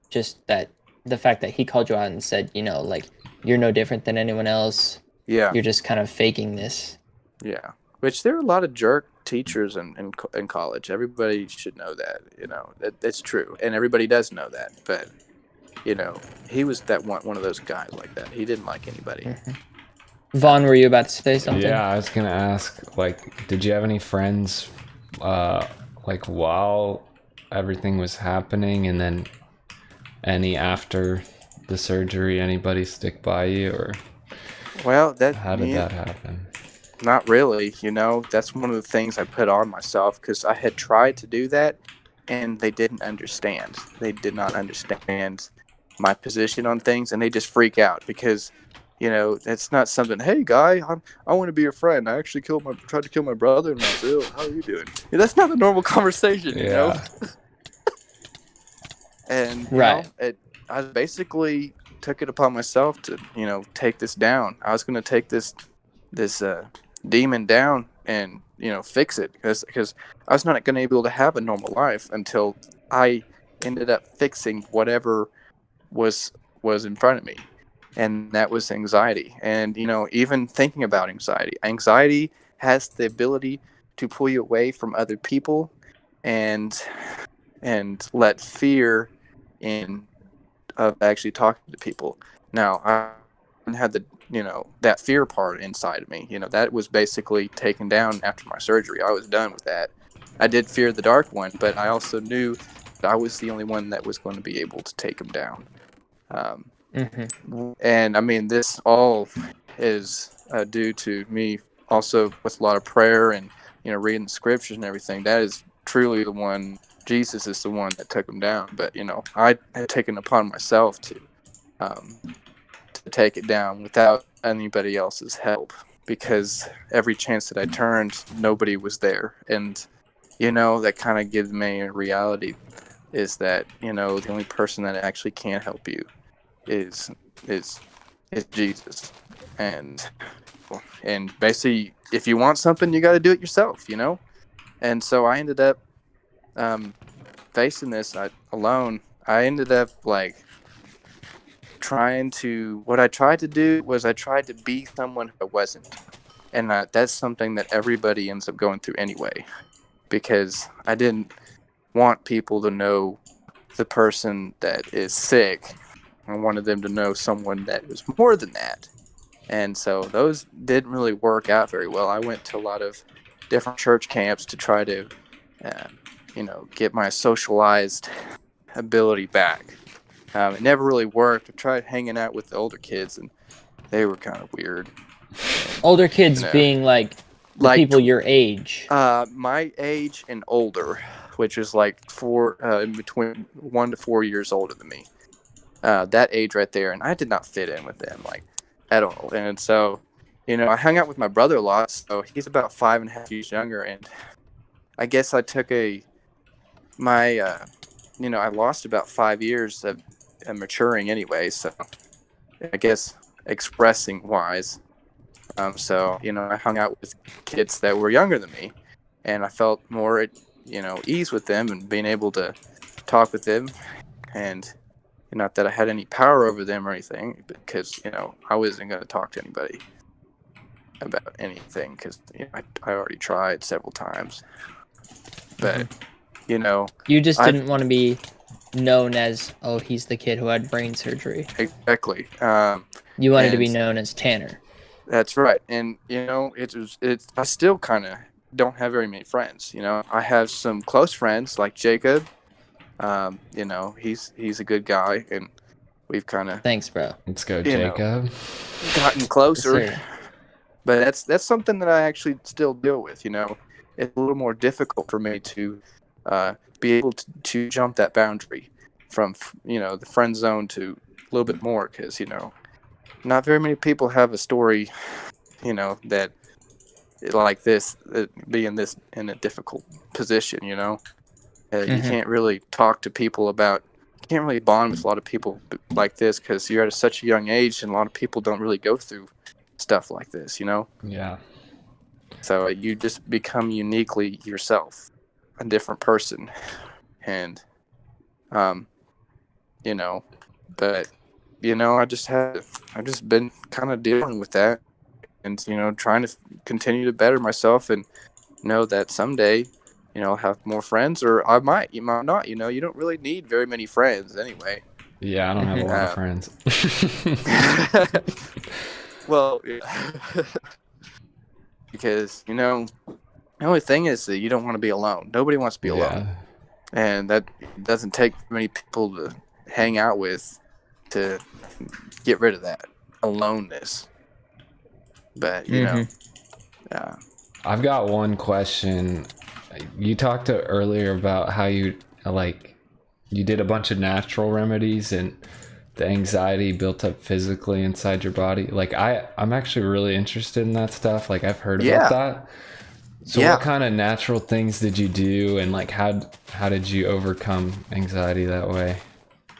Just that the fact that he called you out and said, like, you're no different than anyone else. Yeah. You're just kind of faking this. Yeah. Which there are a lot of jerk teachers in college. Everybody should know that, it's true. And everybody does know that. But, he was that one of those guys like that. He didn't like anybody. Mm-hmm. Vaughn, were you about to say something? Yeah, I was going to ask, like, did you have any friends, like, while everything was happening, and then any after the surgery, anybody stick by you, or how did that happen? Not really. That's one of the things I put on myself, because I had tried to do that, and they didn't understand. They did not understand my position on things, and they just freak out because, it's not something. Hey, guy, I want to be your friend. I actually tried to kill my brother, and I was ill. How are you doing? That's not a normal conversation, you know. And I basically took it upon myself to, take this down. I was going to take this demon down and, fix it, because I was not going to be able to have a normal life until I ended up fixing whatever was in front of me. And that was anxiety. And, even thinking about anxiety has the ability to pull you away from other people and let fear in of actually talking to people. Now, I had that fear part inside of me. That was basically taken down after my surgery. I was done with that. I did fear the dark one, but I also knew that I was the only one that was going to be able to take him down. And I mean, this all is due to me also with a lot of prayer and, reading the scriptures and everything. That is truly the one. Jesus is the one that took him down. But, I had taken upon myself to take it down without anybody else's help, because every chance that I turned, nobody was there. And, that kind of gives me a reality is that, the only person that actually can help you is Jesus. And basically, if you want something, you got to do it yourself, And so I ended up facing this alone. I ended up what I tried to do was I tried to be someone who I wasn't. And that's something that everybody ends up going through anyway, because I didn't want people to know the person that is sick. I wanted them to know someone that was more than that. And so those didn't really work out very well. I went to a lot of different church camps to try to, get my socialized ability back. It never really worked. I tried hanging out with the older kids, and they were kind of weird. Older kids being like people your age. My age and older, which is in between 1 to 4 years older than me. That age right there, and I did not fit in with them at all. And so, I hung out with my brother a lot. So he's about 5.5 years younger, and I guess I took I lost about 5 years of maturing anyway. So I guess expressing wise. So I hung out with kids that were younger than me, and I felt more at ease with them and being able to talk with them, and not that I had any power over them or anything, because I wasn't going to talk to anybody about anything, because I already tried several times. But you just didn't want to be known as, oh, he's the kid who had brain surgery. Exactly. You wanted to be known as Tanner. That's right. And, I still kind of don't have very many friends. I have some close friends like Jacob. He's a good guy, and we've kind of... Thanks, bro. Let's go, Jacob. Gotten closer. Yes, but that's something that I actually still deal with. It's a little more difficult for me to be able to jump that boundary from the friend zone to a little bit more, because not very many people have a story that like this, be in a difficult position. You can't really talk to people about, you can't really bond with a lot of people like this, because you're at such a young age, and a lot of people don't really go through stuff like this. Yeah. So you just become uniquely yourself, a different person. And but I've just been kind of dealing with that, and trying to continue to better myself, and know that someday I'll have more friends, or you might not. You don't really need very many friends anyway. Yeah, I don't have a lot of friends. Well, because the only thing is that you don't want to be alone. Nobody wants to be alone, and that doesn't take many people to hang out with to get rid of that aloneness. But I've got one question. You talked earlier about how you did a bunch of natural remedies, and the anxiety built up physically inside your body. I'm actually really interested in that stuff. I've heard about that. So what kind of natural things did you do, and how did you overcome anxiety that way?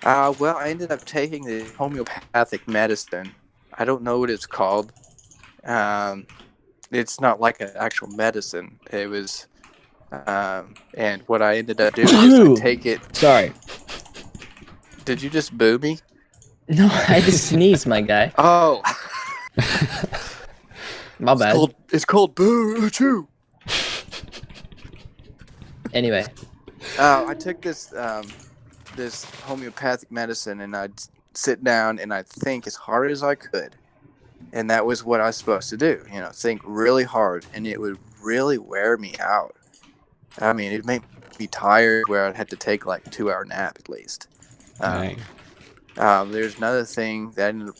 Well, I ended up taking the homeopathic medicine. I don't know what it's called. It's not like an actual medicine. It was, and what I ended up doing is I take it. Sorry. Did you just boo me? No, I just sneezed, my guy. Oh. My bad. It's called boo too. Anyway. I took this homeopathic medicine, and I'd sit down and I'd think as hard as I could. And that was what I was supposed to do, think really hard, and it would really wear me out. I mean, it made me tired where I'd have to take a 2-hour nap at least. There's another thing that I ended up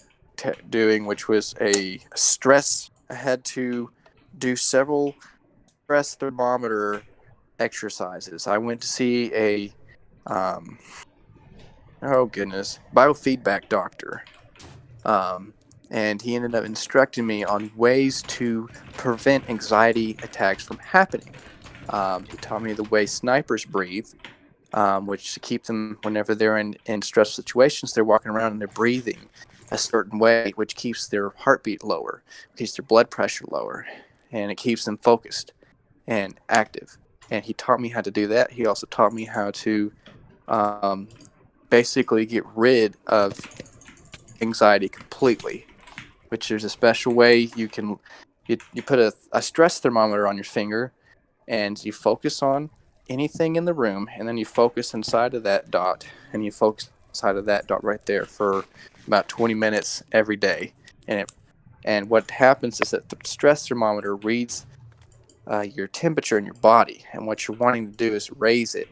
doing, which was a stress. I had to do several stress thermometer exercises. I went to see a biofeedback doctor. And he ended up instructing me on ways to prevent anxiety attacks from happening. He taught me the way snipers breathe, which to keep them, whenever they're in stressful situations, they're walking around and they're breathing a certain way, which keeps their heartbeat lower, keeps their blood pressure lower, and it keeps them focused and active. And he taught me how to do that. He also taught me how to basically get rid of anxiety completely, which there's a special way you can you put a stress thermometer on your finger, and you focus on anything in the room, and then you focus inside of that dot, and you focus inside of that dot right there for about 20 minutes every day. And what happens is that the stress thermometer reads your temperature in your body, and what you're wanting to do is raise it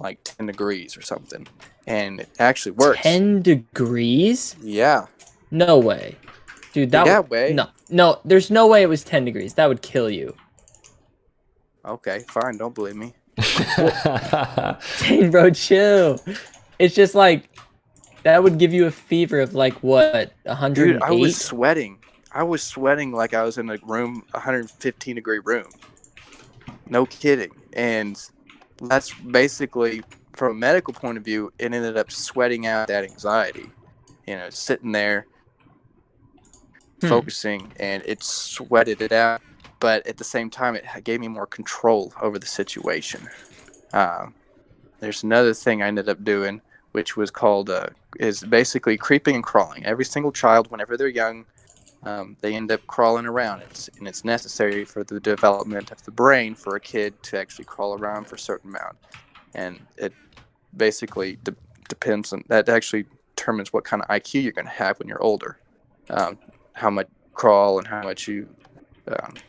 10 degrees or something, and it actually works. 10 degrees? Yeah. No way. Dude, way. No, there's no way it was 10 degrees. That would kill you. Okay, fine. Don't believe me. Dang, bro, chill. It's just that would give you a fever of what, 108? Dude, I was sweating. I was sweating like I was in a room, 115 degree room. No kidding. And that's basically, from a medical point of view, it ended up sweating out that anxiety. Sitting there, focusing, and it sweated it out. But at the same time, it gave me more control over the situation. There's another thing I ended up doing, which was called, is basically creeping and crawling. Every single child, whenever they're young, they end up crawling around. And it's necessary for the development of the brain for a kid to actually crawl around for a certain amount. And basically depends on that. Actually determines what kind of IQ you're going to have when you're older. How much you crawl and how much you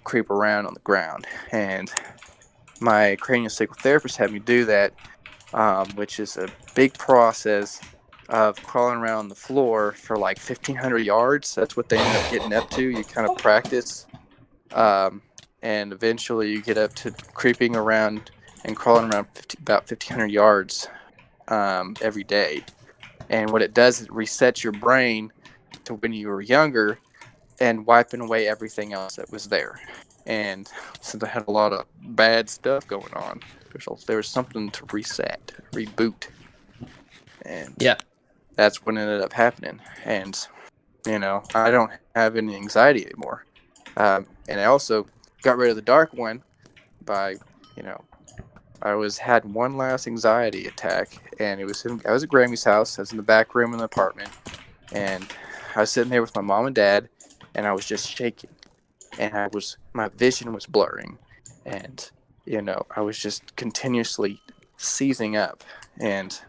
creep around on the ground. And my craniosacral therapist had me do that, which is a big process of crawling around the floor for like 1,500 yards. That's what they end up getting up to. You kind of practice. And eventually you get up to creeping around and crawling around about 1,500 yards every day. And what it does is it resets your brain to when you were younger and wiping away everything else that was there. And since I had a lot of bad stuff going on, there was something to reset, reboot. And that's what ended up happening. And, I don't have any anxiety anymore. And I also got rid of the dark one by, I had one last anxiety attack, and I was at Grammy's house. I was in the back room in the apartment, and I was sitting there with my mom and dad, and I was just shaking, and my vision was blurring, and I was just continuously seizing up, and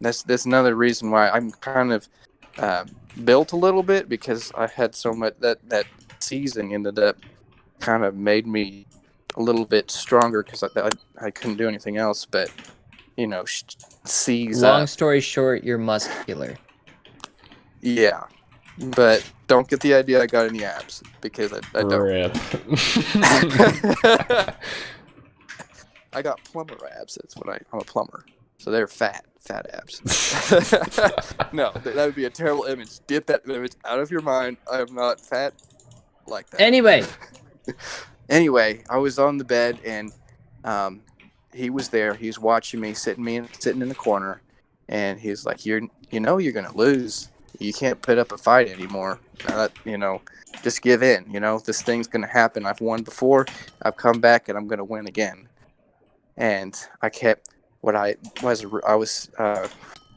that's another reason why I'm kind of built a little bit, because I had so much that seizing ended up kind of made me a little bit stronger, because I couldn't do anything else but seize Long up. Story short, you're muscular. Yeah, but don't get the idea I got any abs, because I don't. Rip. I got plumber abs. That's what I'm a plumber, so they're fat abs. No, that would be a terrible image. Get that image out of your mind. I am not fat like that. Anyway, I was on the bed, and he was there. He was watching me, sitting in the corner, and he's like, you're gonna lose. You can't put up a fight anymore. Just give in. This thing's gonna happen. I've won before. I've come back, and I'm gonna win again. And I kept I was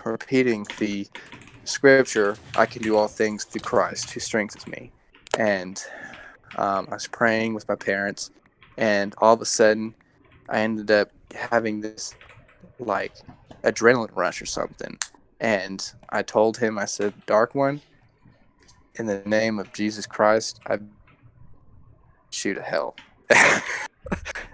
repeating the scripture. I can do all things through Christ who strengthens me. And I was praying with my parents, and all of a sudden I ended up having this like adrenaline rush or something. And I told him, I said, Dark One, in the name of Jesus Christ, I shoot to hell.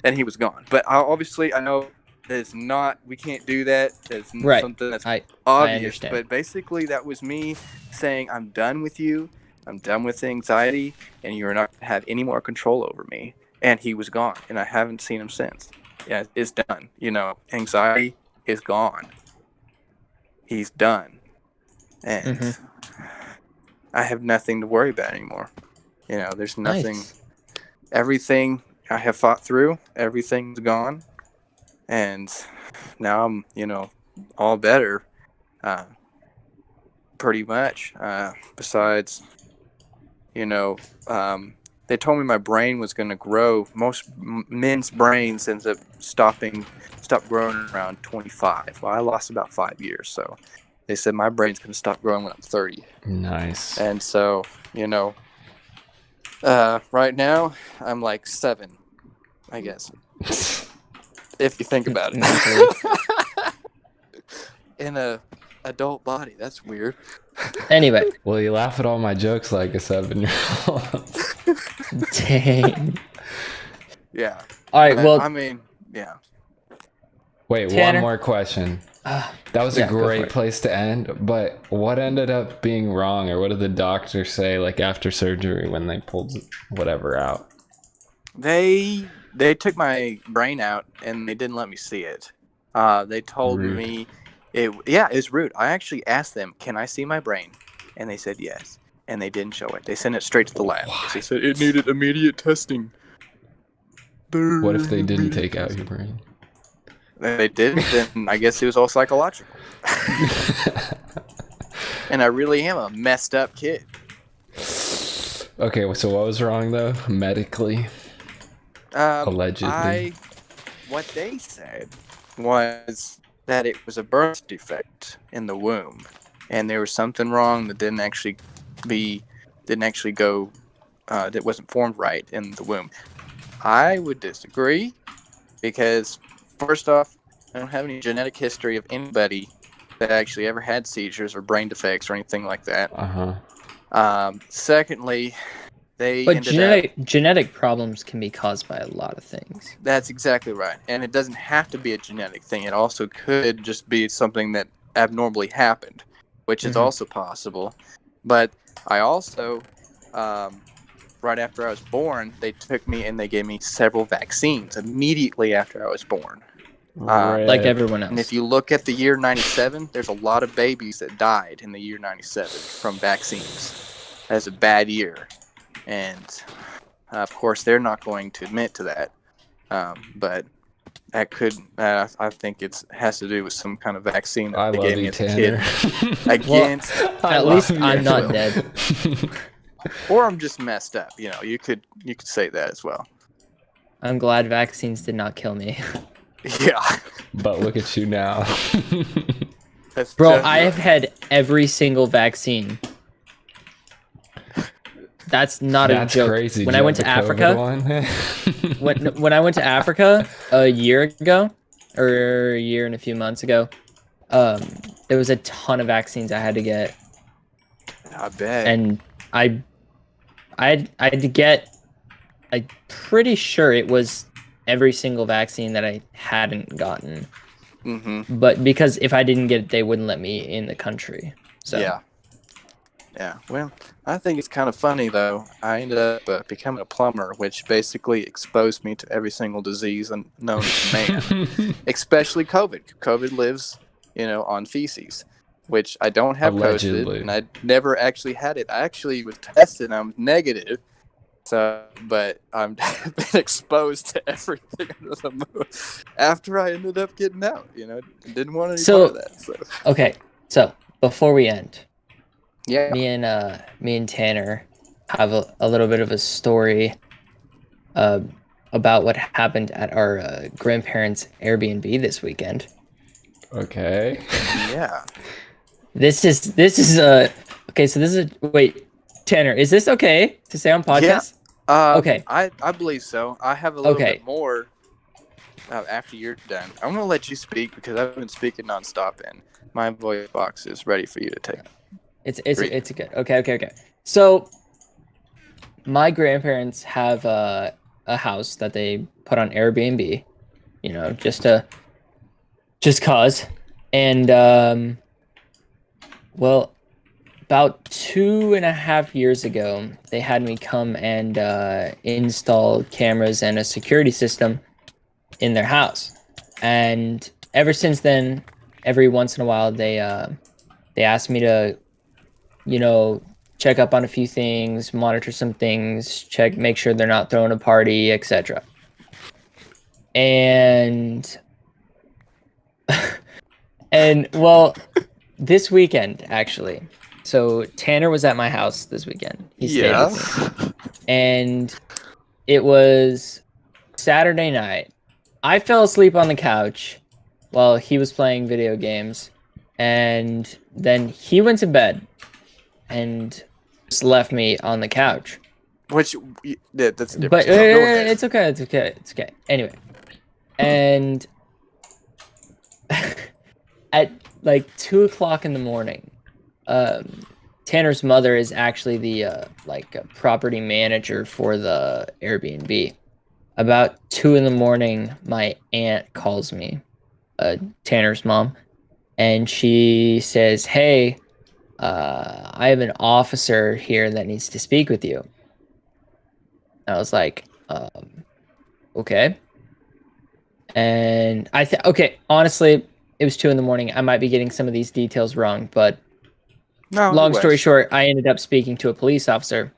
And he was gone. But obviously I know it's not, we can't do that. It's something that's obvious. But basically that was me saying, I'm done with you. I'm done with anxiety, and you're not going to have any more control over me. And he was gone, and I haven't seen him since. Yeah, it's done. Anxiety is gone. He's done. And I have nothing to worry about anymore. There's nothing. Nice. Everything I have fought through, everything's gone. And now I'm, all better, pretty much. Besides... they told me my brain was going to grow. Most men's brains ends up stop growing around 25. Well, I lost about 5 years, so they said my brain's going to stop growing when I'm 30. Nice. And so, right now I'm like 7, I guess, if you think about it. In a adult body, that's weird. Anyway. Well, you laugh at all my jokes like a 7-year-old. Dang. Yeah. All right, well. I mean, yeah. Wait, Tanner? one more question. That was a great place to end, but what ended up being wrong, or what did the doctor say, like, after surgery when they pulled whatever out? They took my brain out, and they didn't let me see it. They told me... It was rude. I actually asked them, can I see my brain? And they said yes. And they didn't show it. They sent it straight to the lab. They said it needed immediate testing. What if they didn't take out your brain? They didn't, then I guess it was all psychological. And I really am a messed up kid. Okay, so what was wrong, though, medically? Allegedly. What they said was... that it was a birth defect in the womb, and there was something wrong that didn't actually go, that wasn't formed right in the womb. I would disagree, because first off, I don't have any genetic history of anybody that actually ever had seizures or brain defects or anything like that. Secondly, genetic problems can be caused by a lot of things. That's exactly right. And it doesn't have to be a genetic thing. It also could just be something that abnormally happened, which is also possible. But I also, right after I was born, they took me and they gave me several vaccines immediately after I was born. Like everyone else. And if you look at the year 97, there's a lot of babies that died in the year 97 from vaccines. That was a bad year. And, of course, they're not going to admit to that. But that could, I think it has to do with some kind of vaccine that they gave me as a kid. Against, at least I'm not dead. Or I'm just messed up. You know, you could say that as well. I'm glad vaccines did not kill me. Yeah. But look at you now. Bro, I have had every single vaccine. That's not a joke. Crazy. When I went to Africa, when I went to Africa a year ago, or a year and a few months ago, there was a ton of vaccines I had to get. I bet. And I had to get. I'm pretty sure it was every single vaccine that I hadn't gotten. Mm-hmm. But because if I didn't get it, they wouldn't let me in the country. So yeah. Well, I think it's kind of funny though. I ended up becoming a plumber, which basically exposed me to every single disease known to man, especially COVID. COVID lives, on feces, which I don't have COVID, and I never actually had it. I actually was tested, and I'm negative. So, but I'm been exposed to everything under the moon after I ended up getting out. Didn't want any part of that. So. Okay, so before we end, yeah, me and Tanner have a little bit of a story about what happened at our grandparents' Airbnb this weekend. Okay. Yeah. This is okay. So this is wait, Tanner, is this okay to say on podcast? Yeah. Okay. I believe so. I have a little bit more after you're done. I'm going to let you speak because I've been speaking nonstop and my voice box is ready for you to take. It's good. Okay. So my grandparents have a house that they put on Airbnb, just cause. And well, about 2.5 years ago, they had me come and install cameras and a security system in their house. And ever since then, every once in a while, they ask me to, check up on a few things, monitor some things, make sure they're not throwing a party, etc. And well, this weekend actually. So Tanner was at my house this weekend. He stayed with me. And it was Saturday night. I fell asleep on the couch while he was playing video games. And then he went to bed and just left me on the couch. That's a different But it's okay. Anyway. And at like 2:00 in the morning, Tanner's mother is actually the property manager for the Airbnb. About 2 in the morning, my aunt calls me, Tanner's mom, and she says, "Hey, I have an officer here that needs to speak with you." I was like, okay. And honestly, it was 2 in the morning. I might be getting some of these details wrong, but long story short, I ended up speaking to a police officer,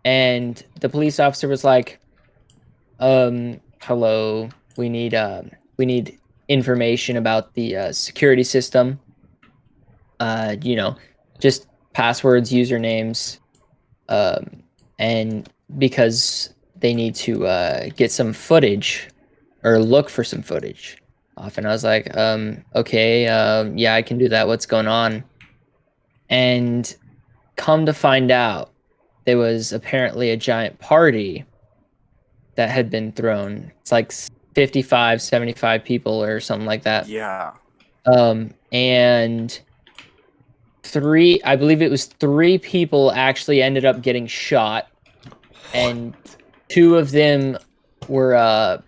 and the police officer was like, hello, we need information about the security system. Just passwords, usernames, and because they need to get some footage or look for some footage off. And I was like, okay, yeah, I can do that. What's going on? And come to find out, there was apparently a giant party that had been thrown. It's like 55, 75 people or something like that. Yeah. And I believe it was 3 people actually ended up getting shot, and 2 of them were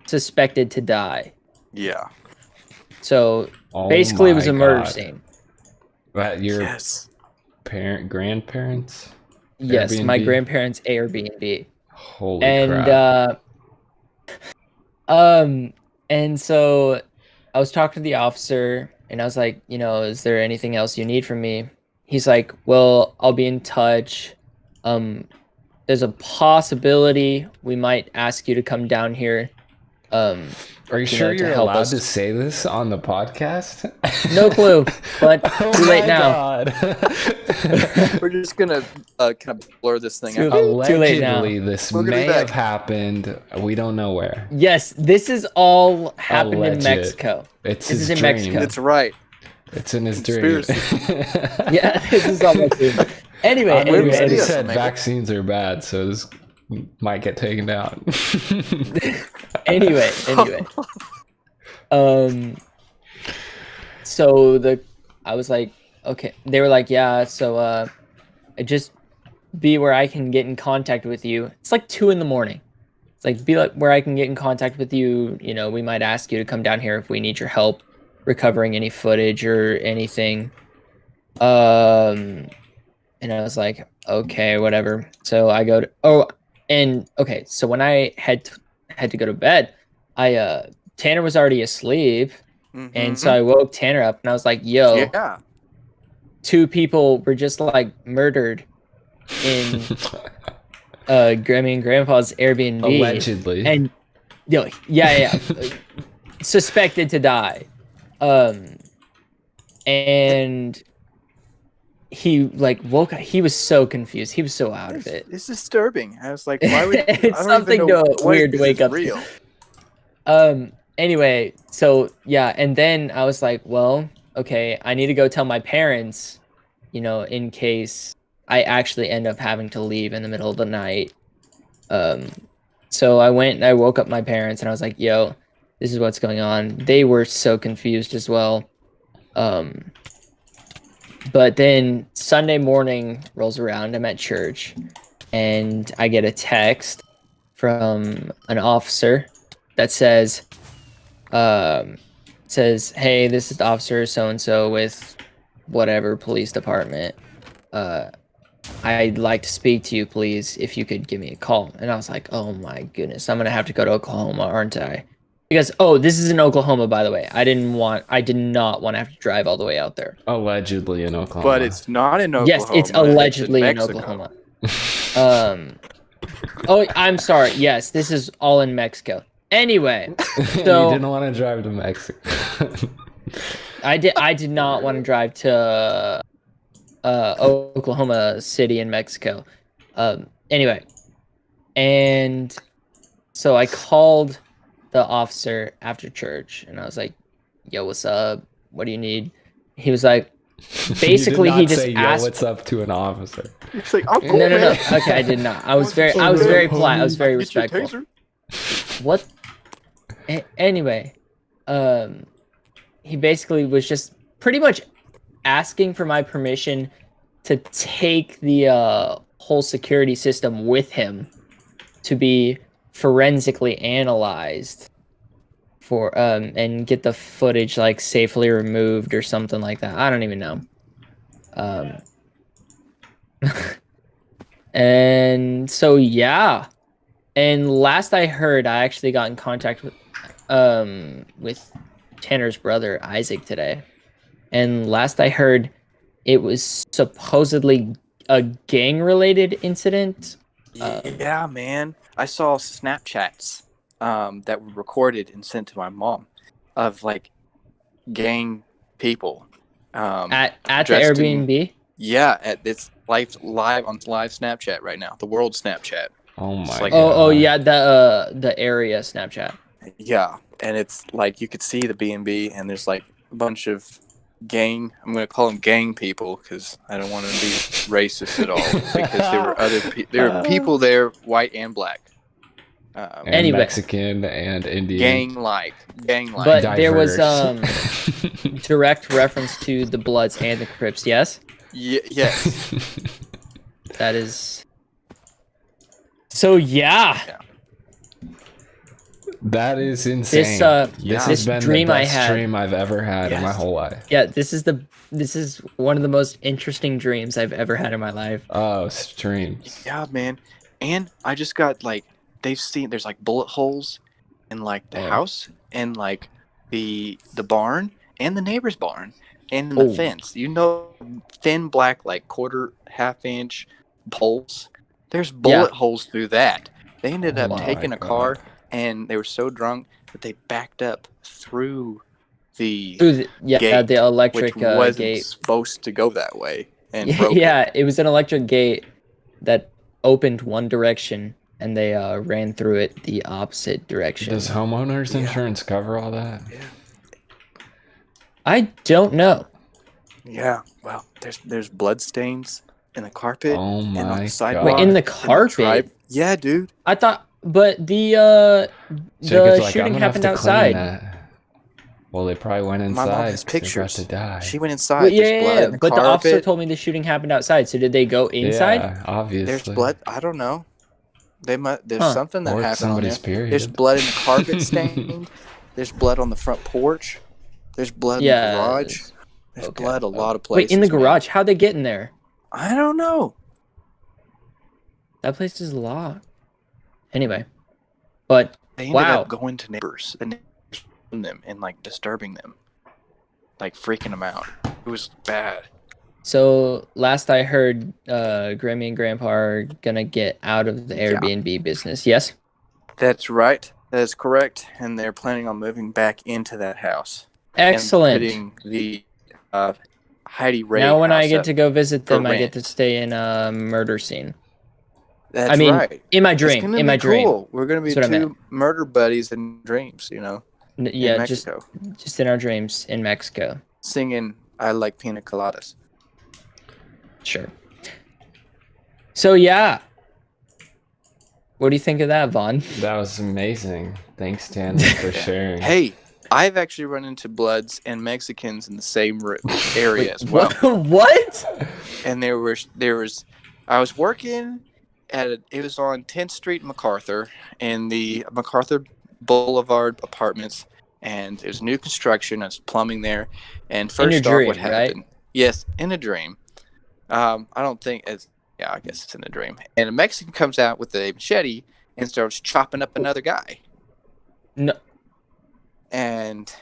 suspected to die. Yeah. So basically, it was a murder scene. But your grandparents? Yes, Airbnb? my grandparents' Airbnb. Holy crap. And so I was talking to the officer, and I was like, is there anything else you need from me? He's like, well, I'll be in touch. There's a possibility we might ask you to come down here. Are you sure you're allowed to say this on the podcast? No clue, but too late now. God. We're just gonna kind of blur this thing out. Too late now. This may have happened. We don't know where. Yes, this is all happened in Mexico. This is in Mexico. It's right. It's in his dream. Yeah, this is all Mexico. Anyway, he said vaccines are bad, so this might get taken down. Anyway. So I was like, okay. They were like, yeah. So just be where I can get in contact with you. It's like 2 a.m. It's like, be like where I can get in contact with you. We might ask you to come down here if we need your help recovering any footage or anything. And I was like, okay, whatever. So I go to so when I had to go to bed, Tanner was already asleep, and so I woke Tanner up, and I was like, yo, 2 people were just like murdered in Grammy and Grandpa's Airbnb. Allegedly. And suspected to die. And he like woke up. He was so confused. He was so out of it. It's disturbing. I was like, why would it's something weird to wake up real? To. Anyway, so yeah, and then I was like, well, okay, I need to go tell my parents, in case I actually end up having to leave in the middle of the night. So I went and I woke up my parents, and I was like, yo, this is what's going on. They were so confused as well. But then Sunday morning rolls around, I'm at church, and I get a text from an officer that says, hey, this is Officer so-and-so with whatever police department. I'd like to speak to you, please, if you could give me a call. And I was like, oh my goodness, I'm going to have to go to Oklahoma, aren't I? Because, this is in Oklahoma, by the way. I did not want to have to drive all the way out there. Allegedly in Oklahoma. But it's not in Oklahoma. Yes, it's allegedly in Oklahoma. I'm sorry. Yes, this is all in Mexico. Anyway, so you didn't want to drive to Mexico. I did not want to drive to Oklahoma City in Mexico. Anyway, and so I called the officer after church, and I was like, yo, what's up? What do you need? He was like, basically he just asked, yo, what's up to an officer? It's like, I'm cool, no. man. Okay, I did not. I was very polite. I was very respectful. What? Anyway, he basically was just pretty much asking for my permission to take the whole security system with him to be forensically analyzed for and get the footage like safely removed or something like that. I don't even know. And so yeah, and last I heard, I actually got in contact with Tanner's brother Isaac today, and last I heard, it was supposedly a gang-related incident. Yeah, man. I saw Snapchats that were recorded and sent to my mom of like gang people at the Airbnb. It's live on live Snapchat right now. The world Snapchat. Oh my! Like, oh yeah, the area Snapchat. Yeah, and it's like you could see the B&B, and there's like a bunch of gang. I'm gonna call them gang people because I don't want to be racist at all. Because there were there were people there, white and black. Anyway. Mexican and Indian. Gang-like. But Diverse. there was direct reference to the Bloods and the Crips, yes? Yes. That is... So, yeah. That is insane. This has been dream the I best had. dream I've ever had in my whole life. Yeah, this is one of the most interesting dreams I've ever had in my life. Oh, streams. Yeah, man. And I just got like there's like bullet holes in like the house and like the barn and the neighbor's barn and in the fence. You know, thin black like half inch holes. There's bullet holes through that. They ended up taking a car and they were so drunk that they backed up through the gate, the electric which wasn't gate. supposed to go that way. And broke it was an electric gate that opened one direction and they ran through it the opposite direction. Does homeowners insurance cover all that? Yeah. I don't know. Yeah, well, there's blood stains in the carpet. Oh my and on the sidewalk, Wait, in the carpet? Yeah, dude. I thought, but the shooting happened outside. Well, they probably went inside. My mom has pictures. To die. She went inside. Well, There's blood in the but the carpet. officer told me the shooting happened outside. So did they go inside? Yeah, obviously. There's blood. I don't know. There's something that happened on there. Period. There's blood in the carpet stained. There's blood on the front porch. There's blood in the garage. There's blood a lot of places. Wait, in the garage? How'd they get in there? I don't know. That place is locked. Anyway, but they ended up going to neighbors and them and like disturbing them, like freaking them out. It was bad. So last I heard, Grammy and Grandpa are gonna get out of the Airbnb business. Yes, that's right. That is correct, and they're planning on moving back into that house. Excellent. And putting the Heidi Ray. Now, when I get to go visit them, I get to stay in a murder scene. That's right. In my dream. In my dream. We're gonna be two murder buddies in dreams. You know. Yeah, just in our dreams in Mexico. Singing "I Like Pina Coladas." Sure. So yeah, what do you think of that, Vaughn? That was amazing. Thanks, Tanner, for sharing. Hey, I've actually run into Bloods and Mexicans in the same area as well. What? And there was. I was working it was on 10th Street, MacArthur, in the MacArthur Boulevard apartments, and it was new construction. I was plumbing there, and first off, what happened? Right? Yes, in a dream. I don't think it's. Yeah, I guess it's in a dream. And a Mexican comes out with a machete and starts chopping up another guy. No. And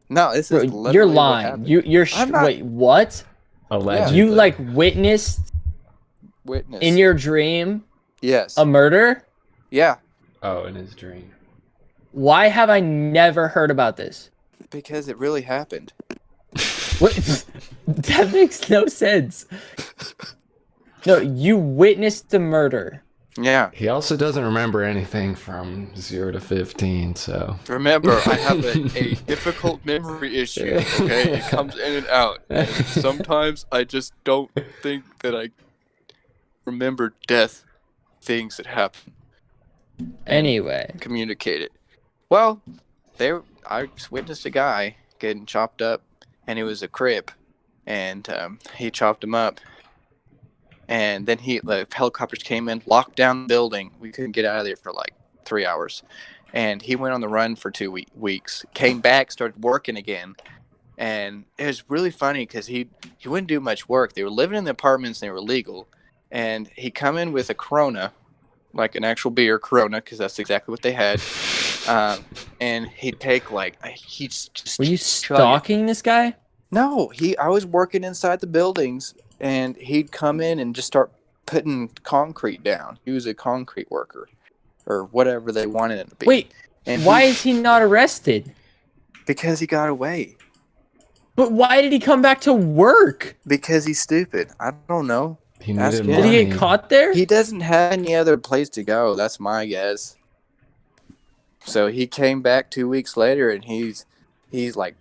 no, this is literally you're lying. You're wait, what? Allegedly. You like witnessed in your dream? Yes. A murder? Yeah. Oh, in his dream. Why have I never heard about this? Because it really happened. What? That makes no sense. No, you witnessed the murder. Yeah. He also doesn't remember anything from 0 to 15, so... Remember, I have a difficult memory issue, okay? It comes in and out. And sometimes I just don't think that I remember things that happen. Anyway. Communicate it. Well, I witnessed a guy getting chopped up, and it was a crip, and he chopped him up. And then the helicopters came in, locked down the building. We couldn't get out of there for like 3 hours. And he went on the run for 2 weeks. Came back, started working again. And it was really funny because he wouldn't do much work. They were living in the apartments and they were legal. And he come in with a Corona, like an actual beer, Corona, because that's exactly what they had. And he'd take he'd just... Were you stalking this guy? No, I was working inside the buildings. And he'd come in and just start putting concrete down. He was a concrete worker, or whatever they wanted him to be. Wait, and why is he not arrested? Because he got away. But why did he come back to work? Because he's stupid. I don't know. Did he get caught there? He doesn't have any other place to go. That's my guess. So he came back 2 weeks later, and he's like,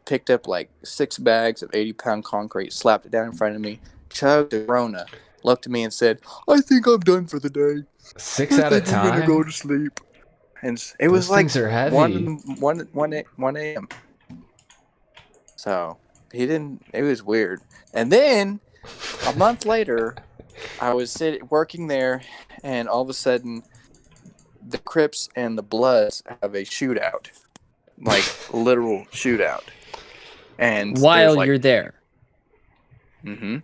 picked up like 6 bags of 80-pound concrete, slapped it down in front of me, chugged the Corona, looked at me and said, "I think I'm done for the day. 6 at a time. I'm gonna go to sleep." And it was like things are heavy. 1 a.m. So he didn't. It was weird. And then a month later, I was working there, and all of a sudden, the Crips and the Bloods have a shootout, like literal shootout. And while you're there. Mm-hmm.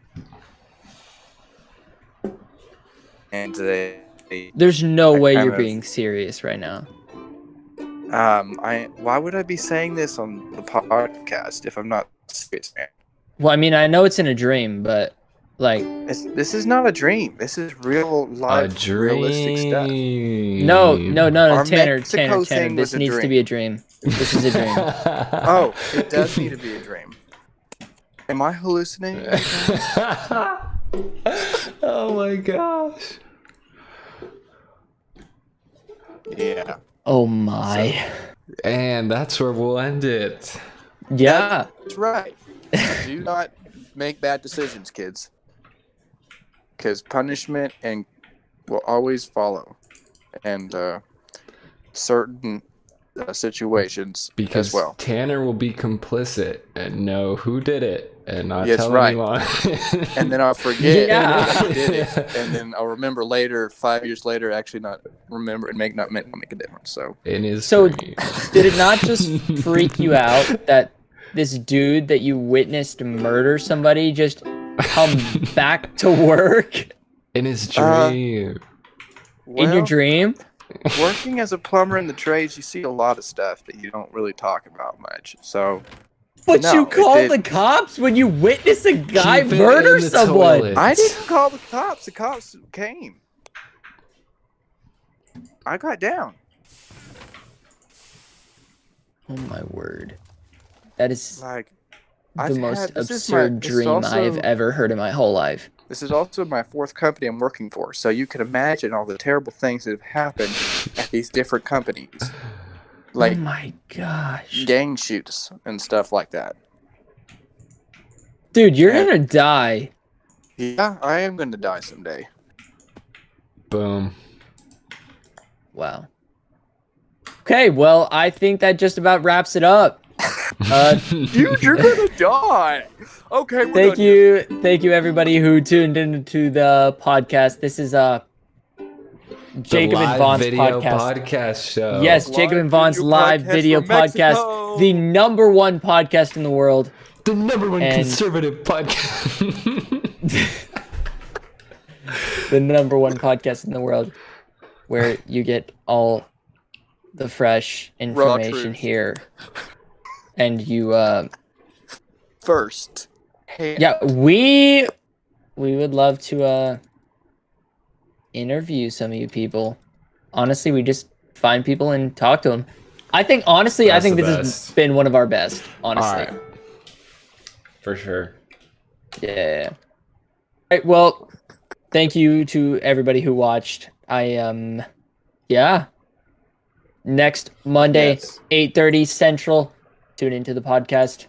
And there's no way you're being serious right now. Why would I be saying this on the podcast if I'm not serious, man? Well, I mean, I know it's in a dream, but like, this is not a dream. This is real life, realistic stuff. No, Tanner, thing this needs to be a dream. This is a dream. Oh, it does need to be a dream. Am I hallucinating? Oh my gosh. Yeah. Oh my. And that's where we'll end it. Yeah. That's right. Do not make bad decisions, kids. Because punishment will always follow. And certain situations because as well. Tanner will be complicit and know who did it and not tell anyone. And then I'll forget that I did it, and then I'll remember later, 5 years later, actually not remember and not make a difference. So did it not just freak you out that this dude that you witnessed murder somebody just come back to work in his dream? In your dream? Working as a plumber in the trades, you see a lot of stuff that you don't really talk about much. So, but you called the cops when you witness a guy murder someone. Toilet. I didn't call the cops. The cops came. I got down. Oh my word! That is like the most absurd dream I have ever heard in my whole life. This is also my 4th company I'm working for, so you can imagine all the terrible things that have happened at these different companies. Like, oh my gosh. Gang shoots and stuff like that. Dude, you're gonna die. Yeah, I am gonna die someday. Boom. Wow. Okay, well, I think that just about wraps it up. Dude, you're gonna die. Okay, thank you everybody who tuned into the podcast. This is Jacob and Vaughn's podcast show. Yes, Jacob and Vaughn's live video podcast, the #1 podcast in the world, the #1 conservative podcast, the #1 podcast in the world, where you get all the fresh information here. And you first. Yeah, we would love to interview some of you people. Honestly, we just find people and talk to them. I think this has been one of our best, honestly. Right. For sure. Yeah. All right, well, thank you to everybody who watched. Next Monday, 8:30 Central. Tune into the podcast.